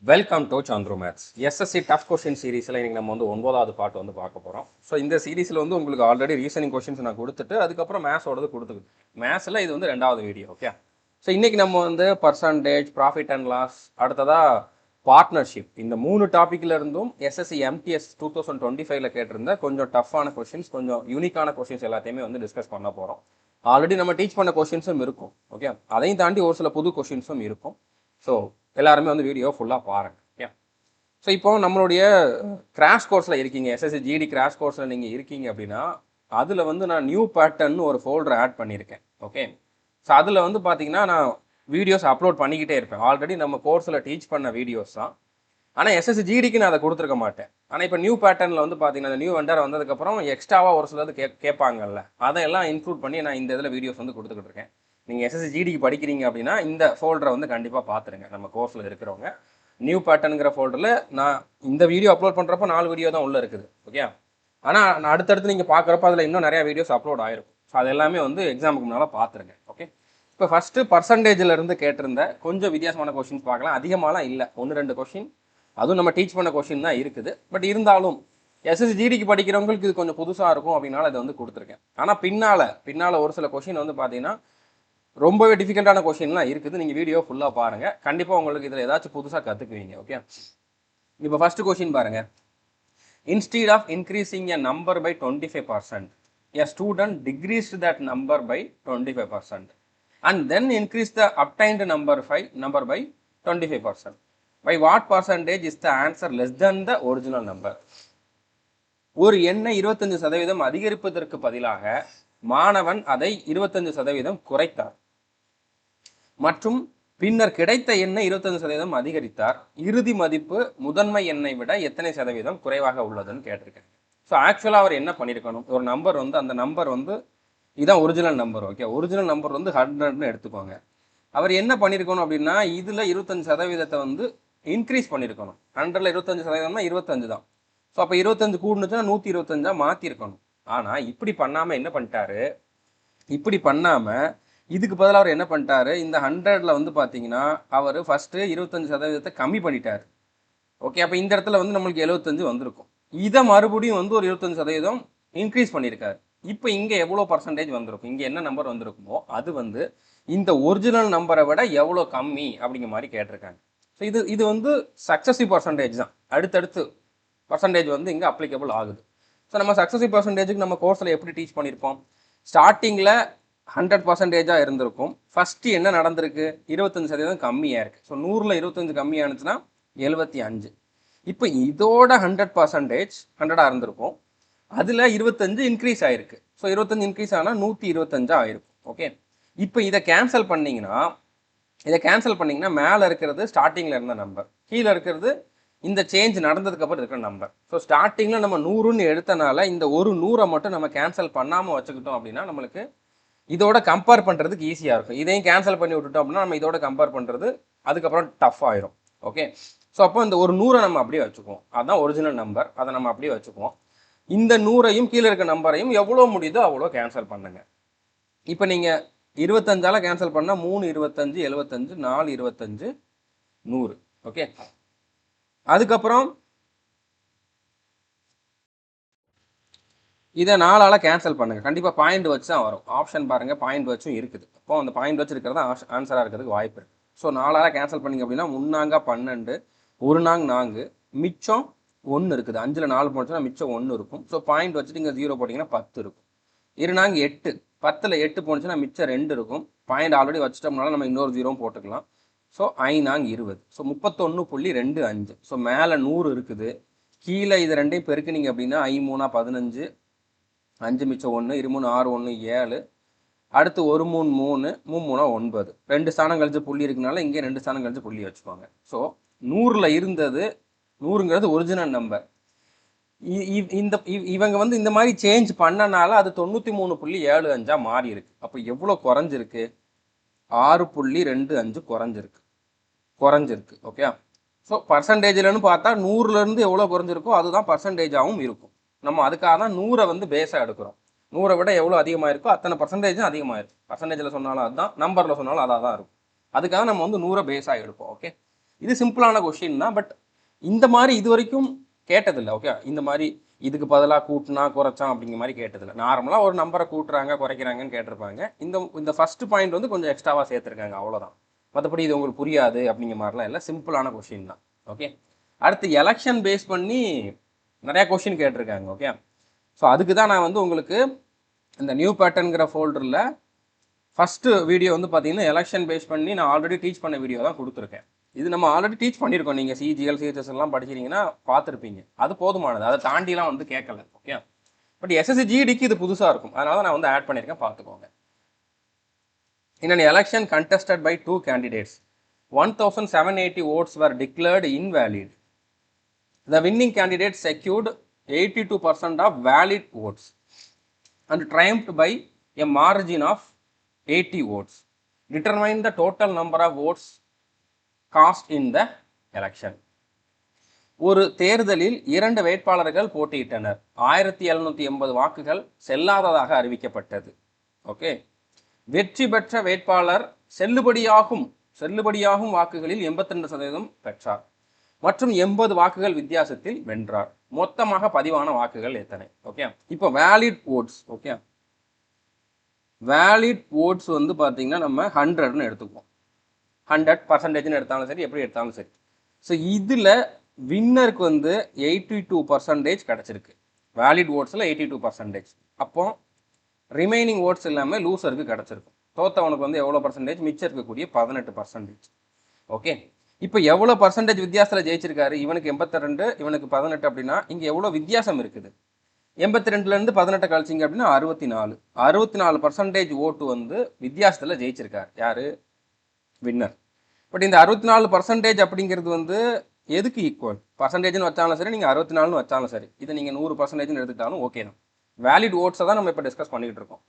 Welcome to Chandru maths. SSC tough question சீரீஸில் இன்றைக்கி நம்ம வந்து 9வது பாட்டு வந்து பார்க்க போகிறோம். ஸோ இந்த சீரீஸில் வந்து உங்களுக்கு ஆல்ரெடி ரீசனிங் கொஷின்ஸ் நான் கொடுத்துட்டு அதுக்கப்புறம் மேத்ஸோடது கொடுத்துருக்கு. மேத்ஸில் இது வந்து 2வது வீடியோ. ஓகே, ஸோ இன்றைக்கி நம்ம வந்து பர்சன்டேஜ், ப்ராஃபிட் அண்ட் லாஸ், அடுத்ததாக பார்ட்னர்ஷிப், இந்த 3 டாப்பிக்கில் இருந்தும் எஸ்எஸ்சி எம்டிஎஸ் 2025 கேட்டிருந்த கொஞ்சம் டஃப்பான கொஷின்ஸ், கொஞ்சம் யூனிக்கான கொஷின்ஸ் எல்லாத்தையுமே வந்து டிஸ்கஸ் பண்ண போகிறோம். ஆல்ரெடி நம்ம டீச் பண்ண கொஷின்ஸும் இருக்கும். ஓகே, அதையும் தாண்டி ஒரு சில புது கொஷின்ஸும் இருக்கும். ஸோ எல்லாருமே வந்து வீடியோ ஃபுல்லாக பாருங்கள். ஓகே, ஸோ இப்போ நம்மளுடைய கிராஷ் கோர்ஸில் இருக்கீங்க, எஸ்எஸ்சி ஜிடி கிராஷ் கோர்ஸில் நீங்கள் இருக்கீங்க அப்படின்னா அதில் வந்து நான் நியூ பேட்டர்ன் ஒரு ஃபோல்டர் ஆட் பண்ணியிருக்கேன். ஓகே, ஸோ அதில் வந்து பார்த்தீங்கன்னா நான் வீடியோஸ் அப்லோட் பண்ணிக்கிட்டே இருப்பேன். ஆல்ரெடி நம்ம கோர்ஸில் டீச் பண்ண வீடியோஸ் தான். ஆனால் எஸ்எஸ்சி ஜிடிக்கு நான் அதை கொடுத்துருக்க மாட்டேன். ஆனால் இப்போ நியூ பேட்டர்னில் வந்து பார்த்தீங்கன்னா அந்த நியூ வெண்டர் வந்ததுக்கப்புறம் எக்ஸ்ட்ராவாக ஒரு சிலது கேட்பாங்கல்ல, அதையெல்லாம் இன்க்ளூட் பண்ணி நான் இந்த இதில் வீடியோஸ் வந்து கொடுத்துக்கிட்டு இருக்கேன். நீங்கள் எஸ்எஸ்சி ஜிடிக்கு படிக்கிறீங்க அப்படின்னா இந்த ஃபோல்டரை வந்து கண்டிப்பாக பார்த்துருங்க. நம்ம கோர்ஸில் இருக்கிறவங்க நியூ பேட்டர்னுங்கிற ஃபோல்டரில் நான் இந்த வீடியோ அப்லோட் பண்ணுறப்ப 4 வீடியோ தான் உள்ளே இருக்குது. ஓகே, ஆனால் நான் அடுத்தடுத்து நீங்கள் பார்க்குறப்ப அதில் இன்னும் நிறையா வீடியோஸ் அப்லோட் ஆகிருக்கும். ஸோ அது எல்லாமே வந்து எக்ஸாமுக்கு முன்னால் பார்த்துருங்க. ஓகே, இப்போ ஃபஸ்ட்டு பர்சன்டேஜில் இருந்து கேட்டிருந்த கொஞ்சம் வித்தியாசமான கொஷின்ஸ் பார்க்கலாம். அதிகமாகலாம் இல்லை, 1-2 கொஷின், அதுவும் நம்ம டீச் பண்ண கொஷின் தான் இருக்குது. பட் இருந்தாலும் எஸ்எஸ்சி ஜிடிக்கு படிக்கிறவங்களுக்கு இது கொஞ்சம் புதுசாக இருக்கும் அப்படின்னால அதை வந்து கொடுத்துருக்கேன். ஆனால் பின்னால் ஒரு சில கொஷின் வந்து பார்த்தீங்கன்னா ரொம்பவே டிஃபிகல்ட்டான கொஷின்லாம் இருக்குது. நீங்கள் வீடியோ ஃபுல்லாக பாருங்கள், கண்டிப்பாக உங்களுக்கு இதில் ஏதாச்சும் புதுசாக கற்றுக்குவீங்க. ஓகே, இப்போ ஃபஸ்ட்டு கொஷின் பாருங்கள். Instead of increasing a number by 25%, a student decreased that number by 25% and then increase the obtained number by 25%. By what percentage is the answer less than the original number? ஒரு எண்ணை 25% அதிகரிப்பதற்கு பதிலாக மாணவன் அதை 25% குறைத்தார் மற்றும் பின்னர் கிடைத்த எண்ணை 25% அதிகரித்தார். இறுதி மதிப்பு முதன்மை எண்ணை விட எத்தனை சதவீதம் குறைவாக உள்ளதுன்னு கேட்டிருக்கேன். ஸோ ஆக்சுவலாக அவர் என்ன பண்ணியிருக்கணும், ஒரு நம்பர் வந்து அந்த நம்பர் வந்து இதுதான் original number. Okay, original number வந்து 100ன்னு எடுத்துக்கோங்க. அவர் என்ன பண்ணியிருக்கணும் அப்படின்னா இதில் 25% வந்து இன்க்ரீஸ் பண்ணியிருக்கணும். 100ல் 25%னா 25 தான். ஸோ அப்போ 25 கூடுனுச்சுன்னா 125 மாற்றிருக்கணும். ஆனால் இப்படி பண்ணாமல் என்ன பண்ணிட்டாரு, இப்படி பண்ணாமல் இதுக்கு பதிலாக அவர் என்ன பண்ணிட்டாரு, இந்த 100ல் வந்து பார்த்தீங்கன்னா அவர் ஃபஸ்ட்டு 25% கம்மி பண்ணிட்டார். ஓகே, அப்போ இந்த இடத்துல வந்து நம்மளுக்கு 75 வந்திருக்கும். இதை மறுபடியும் வந்து ஒரு 25% இன்க்ரீஸ் பண்ணியிருக்காரு. இப்போ இங்கே எவ்வளோ பர்சன்டேஜ் வந்திருக்கும், இங்கே என்ன நம்பர் வந்திருக்குமோ அது வந்து இந்த ஒரிஜினல் நம்பரை விட எவ்வளோ கம்மி அப்படிங்கிற மாதிரி கேட்டிருக்காங்க. ஸோ இது வந்து சக்ஸஸிவ் பர்சன்டேஜ் தான். அடுத்தடுத்து பர்சன்டேஜ் வந்து இங்கே அப்ளிகபிள் ஆகுது. ஸோ நம்ம சக்ஸஸிவ் பர்சன்டேஜுக்கு நம்ம கோர்ஸில் எப்படி டீச் பண்ணியிருப்போம், ஸ்டார்டிங்கில் 100% இருந்திருக்கும். ஃபஸ்ட்டு என்ன நடந்திருக்கு, 25% கம்மியாக இருக்குது. ஸோ 100ல் 25 கம்மியானுச்சுன்னா 75. இப்போ இதோட 100% 100 இருந்திருக்கும், அதில் 25 இன்க்ரீஸ் ஆகிருக்கு. ஸோ 25 இன்க்ரீஸ் ஆனால் 125 ஆகிருக்கும். ஓகே, இப்போ இதை கேன்சல் பண்ணிங்கன்னா மேலே இருக்கிறது ஸ்டார்டிங்கில் இருந்த நம்பர், கீழே இருக்கிறது இந்த சேஞ்ச் நடந்ததுக்கப்புறம் இருக்கிற நம்பர். ஸோ ஸ்டார்டிங்கில் நம்ம 100ன்னு எடுத்தனால இந்த ஒரு 100 மட்டும் நம்ம கேன்சல் பண்ணாமல் வச்சுக்கிட்டோம் அப்படின்னா நம்மளுக்கு இதோட கம்பேர் பண்ணுறதுக்கு ஈஸியாக இருக்கும். இதையும் கேன்சல் பண்ணி விட்டுட்டோம் அப்படின்னா நம்ம இதோட கம்பேர் பண்ணுறது அதுக்கப்புறம் டஃப் ஆயிரும். ஓகே, ஸோ அப்போ இந்த ஒரு 100 நம்ம அப்படியே வச்சுக்குவோம், அதுதான் ஒரிஜினல் நம்பர், அதை நம்ம அப்படியே வச்சுக்குவோம். இந்த 100ஐயும் கீழே இருக்க நம்பரையும் எவ்வளோ முடியுதோ அவ்வளோ கேன்சல் பண்ணுங்க. இப்போ நீங்கள் 25ஆல் கேன்சல் பண்ணால் 3 25 75, 4 25 100. ஓகே, அதுக்கப்புறம் இதை 4ஆல் கேன்சல் பண்ணுங்கள். கண்டிப்பாக பாயிண்ட் வச்சு தான் வரும். ஆப்ஷன் பாருங்கள், பாயிண்ட் வச்சும் இருக்குது. அப்போ அந்த பாயிண்ட் வச்சு இருக்கிறது ஆன்சராக இருக்கிறதுக்கு வாய்ப்பு இருக்குது. ஸோ 4ஆல் கேன்சல் பண்ணிங்க அப்படின்னா 3 12, 1 4, மிச்சம் 1 இருக்குது. 5ல் 4 போச்சுன்னா மிச்சம் 1 இருக்கும். ஸோ பாயிண்ட் வச்சுட்டு இங்கே 0 போட்டிங்கன்னா 10 இருக்கும். 2 8, 10ல் 8 போச்சுன்னா மிச்சம் 2 இருக்கும். பாயிண்ட் ஆல்ரெடி வச்சுட்டோம்னால நம்ம இன்னொரு 0 போட்டுக்கலாம். ஸோ 5 20. ஸோ 31.25. ஸோ மேலே 100 இருக்குது, கீழே இது ரெண்டையும் பெருக்குனீங்க அப்படின்னா 5 3 15, 5 மிச்சம் 1, 2 6 1 7, அடுத்து 1 3 3, 3 9. 2 ஸ்தானம் கழிச்சு புள்ளி இருக்குனால இங்கே 2 ஸ்தானம் கழிச்சு புள்ளி வச்சுக்கோங்க. ஸோ 100ல் இருந்தது, 100ங்கிறது ஒரிஜினல் நம்பர். இவங்க வந்து இந்த மாதிரி சேஞ்ச் பண்ணனால அது 93.75 மாறி இருக்கு. அப்போ எவ்வளோ குறைஞ்சிருக்கு, 6.25 குறைஞ்சிருக்கு. ஓகே, ஸோ பர்சன்டேஜ்லன்னு பார்த்தா 100லேருந்து எவ்வளோ குறைஞ்சிருக்கோ அதுதான் பர்சன்டேஜாகவும் இருக்கும். நம்ம அதுக்காக தான் 100 வந்து பேஸாக எடுக்கிறோம். 100 விட எவ்வளோ அதிகமாக இருக்கோ அத்தனை பர்சன்டேஜும் அதிகமாக இருக்கும். பர்சன்டேஜில் சொன்னாலும் அதுதான், நம்பரில் சொன்னாலும் அதாக தான் இருக்கும். அதுக்காக நம்ம வந்து 100 பேஸாக எடுப்போம். ஓகே, இது சிம்பிளான கொஷின் தான். பட் இந்த மாதிரி இது வரைக்கும் கேட்டதில்லை. ஓகே, இந்த மாதிரி இதுக்கு பதிலாக கூட்டினா குறைச்சான் அப்படிங்கிற மாதிரி கேட்டதில்லை. நார்மலாக ஒரு நம்பரை கூட்டுறாங்க குறைக்கிறாங்கன்னு கேட்டிருப்பாங்க. இந்த ஃபர்ஸ்ட் பாயிண்ட் வந்து கொஞ்சம் எக்ஸ்ட்ராவாக சேர்த்துருக்காங்க, அவ்வளோதான். மற்றபடி இது உங்களுக்கு புரியாது அப்படிங்கிற மாதிரிலாம் இல்லை, சிம்பிளான கொஷின் தான். ஓகே, அடுத்து எலெக்ஷன் பேஸ் பண்ணி நிறையா கொஷின் கேட்டிருக்காங்க. ஓகே, ஸோ அதுக்கு தான் நான் வந்து உங்களுக்கு இந்த நியூ பேட்டர்ன்கிற ஃபோல்டரில் ஃபஸ்ட்டு வீடியோ வந்து பார்த்தீங்கன்னா எலெக்ஷன் பேஸ் பண்ணி நான் ஆல்ரெடி டீச் பண்ண வீடியோ தான் கொடுத்துருக்கேன். இது நம்ம ஆல்ரெடி டீச் பண்ணியிருக்கோம். நீங்கள் சிஜிஎல் சிஹெச்எஸ் எல்லாம் படிச்சிங்கன்னா பார்த்துருப்பீங்க. அது போதுமானது, அதை தாண்டிலாம் வந்து கேட்கல. ஓகே, பட் எஸ்எஸ்சி ஜிடிக்கு இது புதுசாக இருக்கும், அதனால நான் வந்து ஆட் பண்ணியிருக்கேன், பார்த்துக்கோங்க. In an election contested by two candidates, 1,780 votes were declared invalid. The winning candidate secured 82% of valid votes and triumphed by a margin of 80 votes. Determine the total number of votes cast in the election. ஒரு தேர்தலில் 2 வேட்பாளர்கள் போட்டியிட்டனர். 1780 வாக்குகள் செல்லாததாக அறிவிக்கப்பட்டது. Okay, வெற்றி பெற்ற வேட்பாளர் செல்லுபடியாகும் வாக்குகளில் 82% பெற்றார் மற்றும் 80 வாக்குகள் வித்தியாசத்தில் வென்றார். மொத்தமாக பதிவான வாக்குகள் எத்தனை? ஓகே, இப்போ valid oats. Okay, valid oats வந்து பார்த்தீங்கன்னா நம்ம 100ன்னு எடுத்துக்குவோம். 100% எடுத்தாலும் சரி, எப்படி எடுத்தாலும் சரி. ஸோ இதில் வின்னருக்கு வந்து 82% கிடச்சிருக்கு. வேலிட் ஓட்ஸில் 82%. அப்போ ரிமைனிங் ஓட்ஸ் இல்லாமல் லூசருக்கு கிடச்சிருக்கும். தோத்தவனுக்கு வந்து எவ்வளோ பர்சன்டேஜ்? மிச்சம் இருக்கக்கூடிய 18%. ஓகே, இப்போ எவ்வளோ பர்சன்டேஜ் வித்தியாசத்தில் ஜெயிச்சிருக்காரு? இவனுக்கு 82, இவனுக்கு 18 அப்படின்னா இங்கே எவ்வளோ வித்தியாசம் இருக்குது? 82லேருந்து 18 கழிச்சிங்க அப்படின்னா 64% ஓட்டு வந்து வித்தியாசத்தில் ஜெயிச்சிருக்காரு. யார்? வின்னர். பட் இந்த 64% அப்படிங்கிறது வந்து எதுக்கு ஈக்குவல்? பர்சன்டேஜ்னு வச்சாலும் சரி, நீங்கள் 64ன்னு வச்சாலும் சரி, இதை நீங்கள் 100% எடுத்துக்கிட்டாலும் ஓகே தான். வேலிட் ஓட்ஸை தான் நம்ம இப்போ டிஸ்கஸ் பண்ணிக்கிட்டு இருக்கோம்.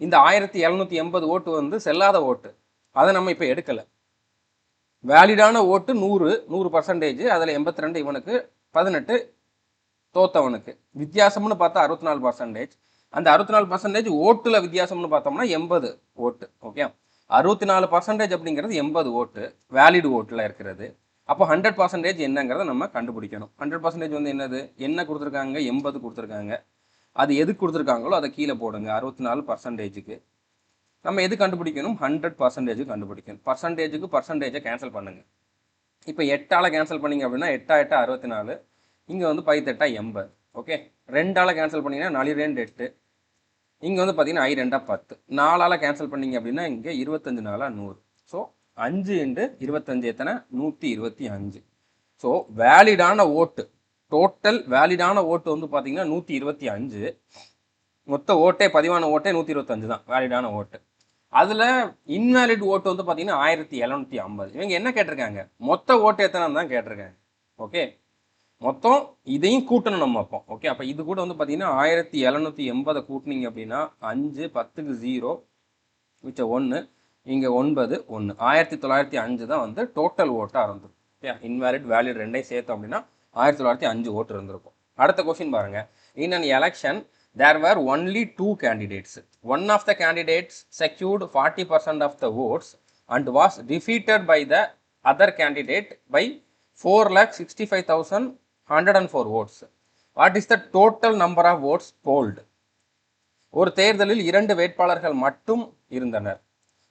இந்த 1780 ஓட்டு வந்து செல்லாத ஓட்டு, அதை நம்ம இப்போ எடுக்கலை. வேலிடான ஓட்டு 100%. அதில் 82 இவனுக்கு, 18 தோத்தவனுக்கு. வித்தியாசம்னு பார்த்தா 64%. அந்த 64% ஓட்டில் வித்தியாசம்னு பார்த்தோம்னா 80 ஓட்டு. ஓகே, 64% அப்படிங்கிறது 80 ஓட்டு வேலிட் ஓட்டில் இருக்கிறது. அப்போ 100% என்னங்கிறத நம்ம கண்டுபிடிக்கணும். 100% வந்து என்னது? என்ன கொடுத்துருக்காங்க? 80 கொடுத்துருக்காங்க. அது எது கொடுத்துருக்காங்களோ அதை கீழே போடுங்க. 64%க்கு நம்ம எது கண்டுபிடிக்கணும்? 100% கண்டுபிடிக்கணும். பர்சன்டேஜை கேன்சல் பண்ணுங்க. இப்போ 8ஆல் கேன்சல் பண்ணிங்க அப்படின்னா 8 8 64. இங்கே வந்து 5 8 80. ஓகே, 2ஆல் கேன்சல் பண்ணிங்கன்னா 4 2 8. இங்கே வந்து பார்த்தீங்கன்னா 5 2 10. 4ஆல் கேன்சல் பண்ணிங்க அப்படின்னா இங்கே 25 4 100. ஸோ 5 × 25 எத்தனை? 125. ஸோ வேலிடான ஓட்டு, டோட்டல் வேலிடான ஓட்டு வந்து பார்த்தீங்கன்னா 125. மொத்த ஓட்டே, பதிவான ஓட்டே 125 தான் வேலிடான ஓட்டு. அதில் இன்வேலிட் ஓட்டு வந்து பார்த்தீங்கன்னா 1750. இவங்க என்ன கேட்டிருக்காங்க? மொத்த ஓட்டு எத்தனை தான் கேட்டிருக்காங்க. ஓகே, மொத்தம் இதையும் கூட்டணும் நம்ம அப்போ. ஓகே, அப்போ இது கூட வந்து பார்த்தீங்கன்னா 1780 கூட்டினீங்க அப்படின்னா 5 10க்கு 0 மிச்சம் 1, இங்கே 9 1, 1905 தான் வந்து டோட்டல் ஓட்டாக இருந்திருக்கும். ஓகே, இன்வேலிட் வேலிட் ரெண்டையும் சேர்த்தோம் அப்படின்னா 1905 ஓட்டு இருந்திருக்கும். அடுத்த கொஸ்டின் பாருங்க. In an election there were only 2 candidates. One of the candidates secured 40% of the votes and was defeated by the other candidate by 4,65,104 votes. What is the total number of votes polled? ஒரு தேர்தலில் 2 வேட்பாளர்கள் மட்டும் இருந்தனர்.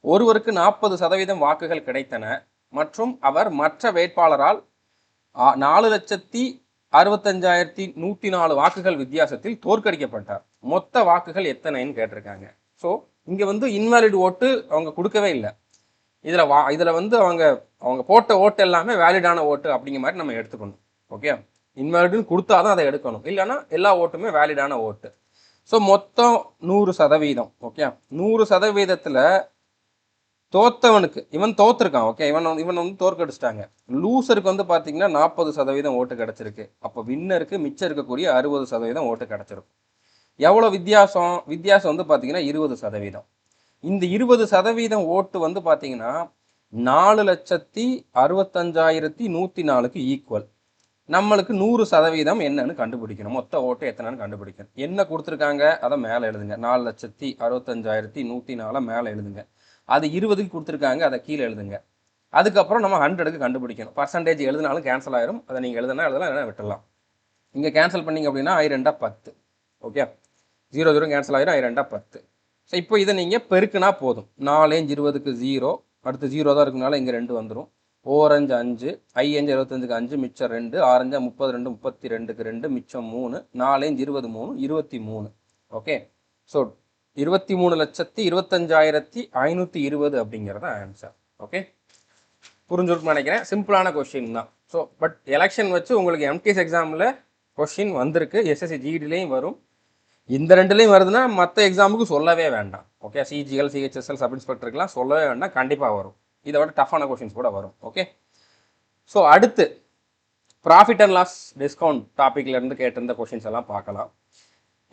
ஒருவருக்கு 40% வாக்குகள் கிடைத்தன மற்றும் அவர் மற்ற வேட்பாளரால் 4,65,104 வாக்குகள் வித்தியாசத்தில் தோற்கடிக்கப்பட்டார். மொத்த வாக்குகள் எத்தனைன்னு கேட்டிருக்காங்க. ஸோ இங்கே வந்து இன்வாலிட் ஓட்டு அவங்க கொடுக்கவே இல்லை. இதில் வந்து அவங்க போட்ட ஓட்டு எல்லாமே வேலிடான ஓட்டு அப்படிங்கிற மாதிரி நம்ம எடுத்துக்கணும். ஓகே, இன்வாலிட்னு கொடுத்தா தான் அதை எடுக்கணும், இல்லைன்னா எல்லா ஓட்டுமே வேலிடான ஓட்டு. ஸோ மொத்தம் 100%. ஓகே, 100%த்தில் தோத்தவனுக்கு, இவன் தோத்துருக்கான். ஓகே, இவன் வந்து தோற்கடிச்சிட்டாங்க. லூசருக்கு வந்து பார்த்தீங்கன்னா 40% ஓட்டு கிடச்சிருக்கு. அப்போ வின்னருக்கு மிச்சம் இருக்கக்கூடிய 60% ஓட்டு கிடச்சிருக்கும். எவ்வளோ வித்தியாசம்? வித்தியாசம் வந்து பார்த்தீங்கன்னா 20%. இந்த 20% ஓட்டு வந்து பார்த்தீங்கன்னா 4,65,104க்கு ஈக்குவல். நம்மளுக்கு 100% என்னன்னு கண்டுபிடிக்கணும். மொத்த ஓட்டு எத்தனைன்னு கண்டுபிடிக்கணும். என்ன கொடுத்துருக்காங்க அதை மேலே எழுதுங்க. 4,65,104 மேலே எழுதுங்க. அது 20க்கு கொடுத்துருக்காங்க, அதை கீழே எழுதுங்க. அதுக்கப்புறம் நம்ம 100க்கு கண்டுபிடிக்கணும். பர்சன்டேஜ் எழுதினாலும் கேன்சல் ஆயிரும். அதை நீங்கள் எழுதலாம் இல்லைன்னா விட்டுடலாம். இங்கே கேன்சல் பண்ணிங்க அப்படின்னா I2 10. ஓகே, 0 0 கேன்சல் ஆயிரும். I2 10. ஸோ இப்போ இதை நீங்கள் பெருக்குனா போதும். 4 20க்கு 0, அடுத்து 0 தான் இருக்குனால இங்கே 2 வந்துடும். 4 5 5, I 5 75க்கு 5, மிச்சம் 2, 6 5 32, 32க்கு 2, மிச்சம் 3, 4 23, 23. ஓகே, ஸோ 23,25,520 அப்படிங்கிறத ஆன்சர். ஓகே, புரிஞ்சுருக்குன்னு நினைக்கிறேன். சிம்பிளான கொஸ்டின் தான். ஸோ பட் எலெக்ஷன் வச்சு உங்களுக்கு எம்டிஎஸ் எக்ஸாமில் கொஸ்டின் வந்திருக்கு. எஸ்எஸ்சி ஜிடிலையும் வரும். இந்த ரெண்டுலேயும் வருதுன்னா மற்ற எக்ஸாமுக்கு சொல்லவே வேண்டாம். ஓகே, சிஜிஎல் சிஹெச்எஸ்எல் சப் இன்ஸ்பெக்டருக்குலாம் சொல்லவே வேண்டாம், கண்டிப்பாக வரும். இதை விட டஃப்பான கொஸ்டின்ஸ் கூட வரும். ஓகே, ஸோ அடுத்து ப்ராஃபிட் அண்ட் லாஸ் டிஸ்கவுண்ட் டாப்பிக்லேருந்து கேட்டிருந்த கொஸ்டின்ஸ் எல்லாம் பார்க்கலாம்.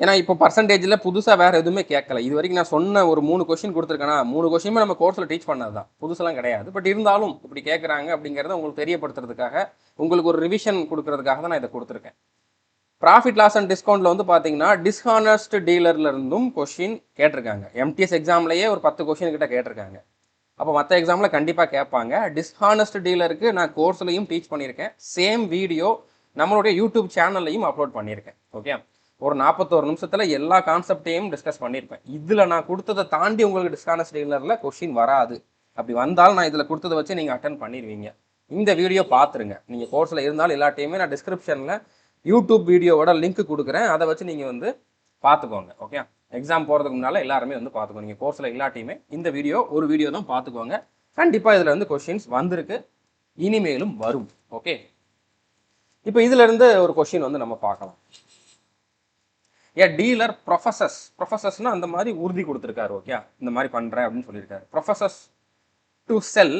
ஏன்னா இப்போ பர்சன்டேஜில் புதுசாக வேறு எதுவுமே கேட்கல. இது வரைக்கும் நான் சொன்ன ஒரு 3 கொஸ்டின் கொடுத்துருக்கேன்னா 3 கொஸ்டினுமே நம்ம கோர்ஸில் டீச் பண்ணது தான், புதுசெல்லாம் கிடையாது. பட் இருந்தாலும் இப்படி கேட்குறாங்க அப்படிங்கிறத உங்களுக்கு தெரியப்படுத்துறதுக்காக, உங்களுக்கு ஒரு ரிவிஷன் கொடுக்கறதுக்காக தான் நான் இதை கொடுத்துருக்கேன். ப்ராஃபிட் லாஸ் அண்ட் டிஸ்கவுண்ட்டில் வந்து பார்த்தீங்கன்னா டிஸ்ஹானஸ்ட் டீலர்லேருந்தும் கொஸ்டின் கேட்டிருக்காங்க. எம்டிஎஸ் எக்ஸாம்லேயே ஒரு 10 கொஸ்டின் கிட்ட கேட்டிருக்காங்க. அப்போ மற்ற எக்ஸாமில் கண்டிப்பாக கேட்பாங்க. டிஸ்ஹானஸ்ட் டீலருக்கு நான் கோர்ஸ்லையும் டீச் பண்ணியிருக்கேன். சேம் வீடியோ நம்மளுடைய யூடியூப் சேனல்லையும் அப்லோட் பண்ணியிருக்கேன். ஓகே, ஒரு 41 நிமிஷத்தில் எல்லா கான்செப்டையும் டிஸ்கஸ் பண்ணியிருப்பேன். இதில் நான் கொடுத்ததை தாண்டி உங்களுக்கு டிஸ்ஹானஸ்ட் டீலரில் கொஸ்டின் வராது. அப்படி வந்தாலும் நான் இதில் கொடுத்ததை வச்சு நீங்கள் அட்டன் பண்ணிடுவீங்க. இந்த வீடியோ பார்த்துருங்க. நீங்கள் கோர்ஸில் இருந்தாலும் எல்லாத்தையுமே நான் டிஸ்கிரிப்ஷனில் யூடியூப் வீடியோவோட லிங்க் கொடுக்குறேன். அதை வச்சு நீங்கள் வந்து பார்த்துக்கோங்க. ஓகே, எக்ஸாம் போகிறதுக்கு முன்னால் எல்லாருமே வந்து பார்த்துக்கோங்க. நீங்கள் கோர்ஸில் எல்லாத்தையுமே இந்த ஒரு வீடியோ தான் பார்த்துக்கோங்க. கண்டிப்பாக இதில் வந்து கொஸ்டின்ஸ் வந்திருக்கு, இனிமேலும் வரும். ஓகே, இப்போ இதிலிருந்து ஒரு கொஸ்டின் வந்து நம்ம பார்க்கலாம். ஏ டீலர் ப்ரொஃபஸர்ஸ்னா அந்த மாதிரி உறுதி கொடுத்துருக்காரு. ஓகே, இந்த மாதிரி பண்ணுறேன் அப்படின்னு சொல்லியிருக்காரு. Professors to sell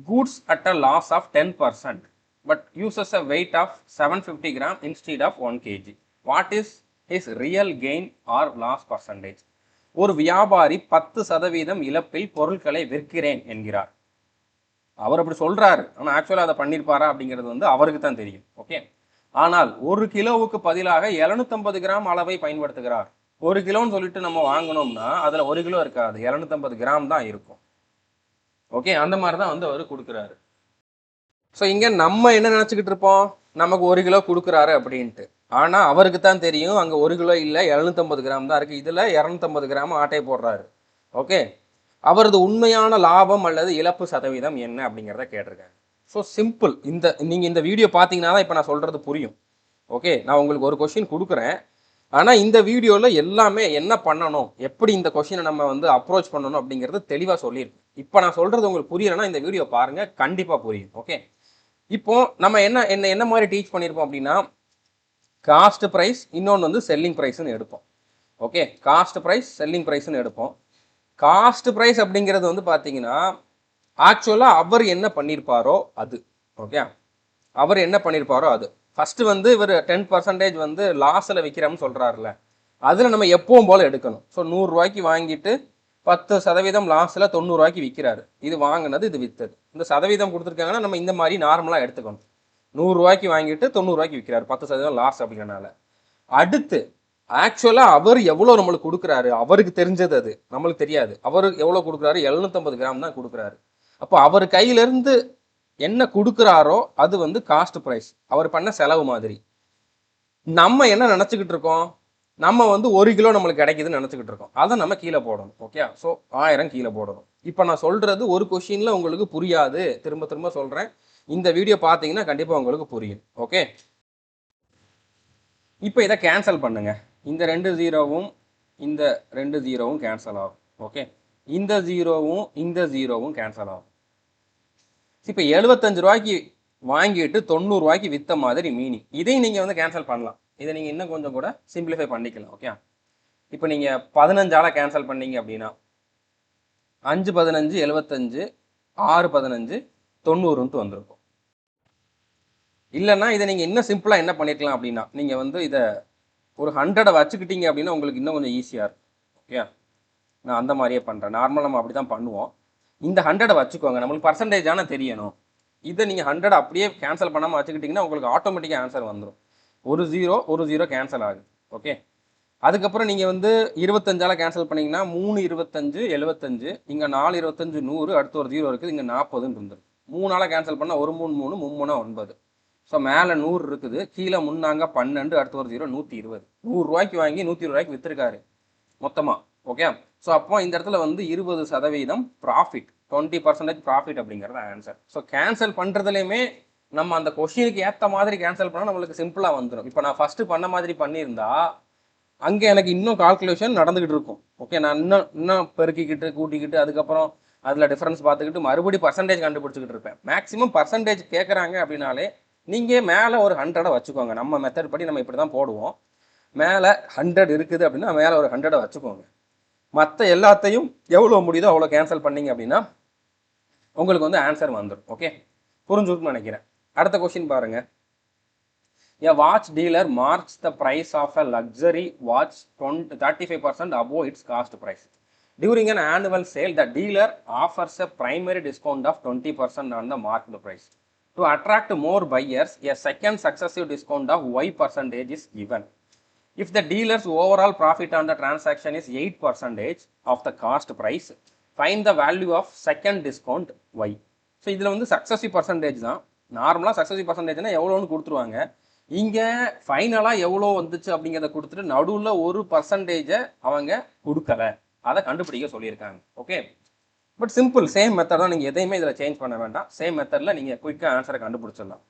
goods at a loss of 10% but uses a weight of 750 gram instead of 1 kg. What is his real gain or loss percentage? ஒரு வியாபாரி 10% இழப்பில் பொருட்களை விற்கிறேன் என்கிறார். அவர் அப்படி சொல்றாரு, ஆனால் ஆக்சுவலாக அதை பண்ணியிருப்பாரா அப்படிங்கிறது வந்து அவருக்கு தான் தெரியும். ஓகே, ஆனால் 1 கிலோவுக்கு பதிலாக 750 கிராம் அளவை பயன்படுத்துகிறார். 1 கிலோன்னு சொல்லிட்டு நம்ம வாங்கினோம்னா அதில் 1 கிலோ இருக்காது, 750 கிராம் தான் இருக்கும். ஓகே, அந்த மாதிரி தான் வந்து அவர் கொடுக்குறாரு. ஸோ இங்கே நம்ம என்ன நினச்சிக்கிட்டு இருப்போம், நமக்கு 1 கிலோ கொடுக்குறாரு அப்படின்ட்டு. ஆனால் அவருக்கு தான் தெரியும் அங்கே 1 கிலோ இல்லை, 750 கிராம் தான் இருக்குது. இதில் 250 கிராம் ஆட்டை போடுறாரு. ஓகே, அவரது உண்மையான லாபம் அல்லது இழப்பு சதவீதம் என்ன அப்படிங்கிறத கேட்டிருக்காங்க. So simple. நீங்கள் இந்த வீடியோ பார்த்தீங்கன்னா தான் இப்போ நான் சொல்கிறது புரியும். ஓகே, நான் உங்களுக்கு ஒரு கொஸ்டின் கொடுக்குறேன், ஆனால் இந்த வீடியோவில் எல்லாமே என்ன பண்ணணும், எப்படி இந்த கொஸ்டினை நம்ம வந்து அப்ரோச் பண்ணணும் அப்படிங்கிறது தெளிவாக சொல்லியிருக்கேன். இப்போ நான் சொல்கிறது உங்களுக்கு புரியலைன்னா இந்த வீடியோ பாருங்கள், கண்டிப்பாக புரியும். ஓகே, இப்போ நம்ம என்ன மாதிரி டீச் பண்ணியிருப்போம் அப்படின்னா, காஸ்ட் ப்ரைஸ், இன்னொன்று வந்து செல்லிங் ப்ரைஸ்ன்னு எடுப்போம். ஓகே, காஸ்ட் ப்ரைஸ் செல்லிங் ப்ரைஸ்ன்னு எடுப்போம். காஸ்ட் ப்ரைஸ் அப்படிங்கிறது வந்து பார்த்தீங்கன்னா ஆக்சுவலாக அவர் என்ன பண்ணியிருப்பாரோ அது. ஓகே, அவர் என்ன பண்ணியிருப்பாரோ அது. ஃபஸ்ட்டு வந்து இவர் 10% வந்து லாஸில் விற்கிறோம்னு சொல்கிறாருல, அதில் நம்ம எப்பவும் போல் எடுக்கணும். ஸோ 100 ரூபாய்க்கு வாங்கிட்டு 10% லாஸில் 90 ரூபாய்க்கு விற்கிறாரு. இது வாங்கினது, இது விற்றது. இந்த சதவீதம் கொடுத்துருக்காங்கன்னா நம்ம இந்த மாதிரி நார்மலாக எடுத்துக்கணும். 100 ரூபாய்க்கு வாங்கிட்டு 90 ரூபாய்க்கு விற்கிறாரு, 10% லாஸ் அப்படிங்கிறனால. அடுத்து ஆக்சுவலாக அவர் எவ்வளோ நம்மளுக்கு கொடுக்குறாரு, அவருக்கு தெரிஞ்சது, அது நம்மளுக்கு தெரியாது. அவர் எவ்வளோ கொடுக்குறாரு, 750 கிராம் தான் கொடுக்குறாரு. அப்போ அவர் கையிலேருந்து என்ன கொடுக்குறாரோ அது வந்து காஸ்ட் ப்ரைஸ், அவர் பண்ண செலவு மாதிரி. நம்ம என்ன நினச்சிக்கிட்டு இருக்கோம், நம்ம வந்து 1 கிலோ நம்மளுக்கு கிடைக்குதுன்னு நினச்சிக்கிட்டு இருக்கோம். அதை நம்ம கீழே போடணும். ஓகே, ஸோ 1000 கீழே போடணும். இப்போ நான் சொல்கிறது ஒரு கொஷினில் உங்களுக்கு புரியாது, திரும்ப திரும்ப சொல்கிறேன். இந்த வீடியோ பார்த்தீங்கன்னா கண்டிப்பாக உங்களுக்கு புரியும். ஓகே, இப்போ இதை கேன்சல் பண்ணுங்க. இந்த 2 0வும் இந்த 2 0வும் கேன்சல் ஆகும். ஓகே, இந்த 0வும் இந்த 0வும் கேன்சல் ஆகும். இப்போ 75 ரூபாய்க்கு வாங்கிட்டு 90 ரூபாய்க்கு விற்ற மாதிரி மீனிங். இதையும் நீங்கள் வந்து கேன்சல் பண்ணலாம். இதை நீங்கள் இன்னும் கொஞ்சம் கூட சிம்பிளிஃபை பண்ணிக்கலாம். ஓகே, இப்போ நீங்கள் 15ஆல் கேன்சல் பண்ணீங்க அப்படின்னா 5 15 75, 6 15 90ன்ட்டு வந்திருக்கும். இல்லைன்னா இதை நீங்கள் இன்னும் சிம்பிளாக என்ன பண்ணிக்கலாம் அப்படின்னா, நீங்கள் வந்து இதை ஒரு 100 வச்சுக்கிட்டீங்க அப்படின்னா உங்களுக்கு இன்னும் கொஞ்சம் ஈஸியாக இருக்கும். ஓகே, நான் அந்த மாதிரியே பண்ணுறேன். நார்மலாக நம்ம அப்படி தான் பண்ணுவோம். இந்த 100 வச்சுக்கோங்க, நம்மளுக்கு பர்சன்டேஜான தெரியணும். இதை நீங்கள் 100 அப்படியே கேன்சல் பண்ணாமல் வச்சுக்கிட்டிங்கன்னா உங்களுக்கு ஆட்டோமேட்டிக்காக ஆன்சர் வந்துடும். ஒரு 0 கேன்சல் ஆகுது. ஓகே, அதுக்கப்புறம் நீங்கள் வந்து 25ஆல் கேன்சல் பண்ணிங்கன்னா 3 25 75, இங்கே 4 25 100, அடுத்து ஒரு 0 இருக்குது, இங்கே 40ன்னு இருந்துருக்கு. 3ஆல் கேன்சல் பண்ணால் 1 3 3 3 9. ஸோ மேலே 100 இருக்குது, கீழே முன்னாங்க 12, அடுத்து ஒரு 0 120. 100 ரூபாய்க்கு வாங்கி 120 ரூபாய்க்கு விற்றுருக்காரு மொத்தமாக. ஓகே, ஸோ அப்போ இந்த இடத்துல வந்து 20% ப்ராஃபிட், 20% ப்ராஃபிட் அப்படிங்கிறது ஆன்சர். ஸோ கேன்சல் பண்ணுறதுலையுமே நம்ம அந்த கொஷினுக்கு ஏற்ற மாதிரி கேன்சல் பண்ணால் நம்மளுக்கு சிம்பிளாக வந்துடும். இப்போ நான் ஃபஸ்ட்டு பண்ண மாதிரி பண்ணியிருந்தா அங்கே எனக்கு இன்னும் கால்குலேஷன் நடந்துக்கிட்டு இருக்கும். ஓகே, நான் இன்னும் பெருக்கிக்கிட்டு கூட்டிக்கிட்டு அதுக்கப்புறம் அதில் டிஃப்ரென்ஸ் பார்த்துக்கிட்டு மறுபடியும் பர்சன்டேஜ் கண்டுபிடிச்சிக்கிட்டு இருப்பேன். மேக்ஸிமம் பர்சன்டேஜ் கேட்குறாங்க அப்படின்னாலே நீங்கள் மேலே ஒரு 100 வச்சுக்கோங்க. நம்ம மெத்தட் படி நம்ம இப்படி தான் போடுவோம். மேலே 100 இருக்குது அப்படின்னா மேலே ஒரு 100 வச்சுக்கோங்க. மற்ற எல்லாத்தையும் எவ்வளோ முடியுதோ அவ்வளோ கேன்சல் பண்ணிங்க அப்படின்னா உங்களுக்கு வந்து ஆன்சர் வந்துடும். ஓகே, புரிஞ்சுக்கணும்னு நினைக்கிறேன். அடுத்த கொஸ்டின் பாருங்கள். A watch dealer marks the price of a luxury watch 35% above its cost price. During an annual sale, the dealer offers a primary discount of 20% on the marked price. To attract more buyers, a second successive discount of Y percentage is given. If the dealer's overall profit on the transaction is 8% of the cost price, find the value of second discount Y. So, இதில் வந்து successive percentage தான். நார்மலாக successive percentageனா எவ்வளோன்னு கொடுத்துருவாங்க. இங்கே ஃபைனலாக எவ்வளோ வந்துச்சு அப்படிங்கிறத கொடுத்துட்டு நடுவில் ஒரு பர்சன்டேஜை அவங்க கொடுக்கல, அதை கண்டுபிடிக்க சொல்லியிருக்காங்க. Okay, but simple same method தான். நீங்கள் எதையுமே இதில் சேஞ்ச் பண்ண வேண்டாம். சேம் மெத்தடில் நீங்கள் குயிக்காக ஆன்சரை கண்டுபிடிச்சிடலாம்.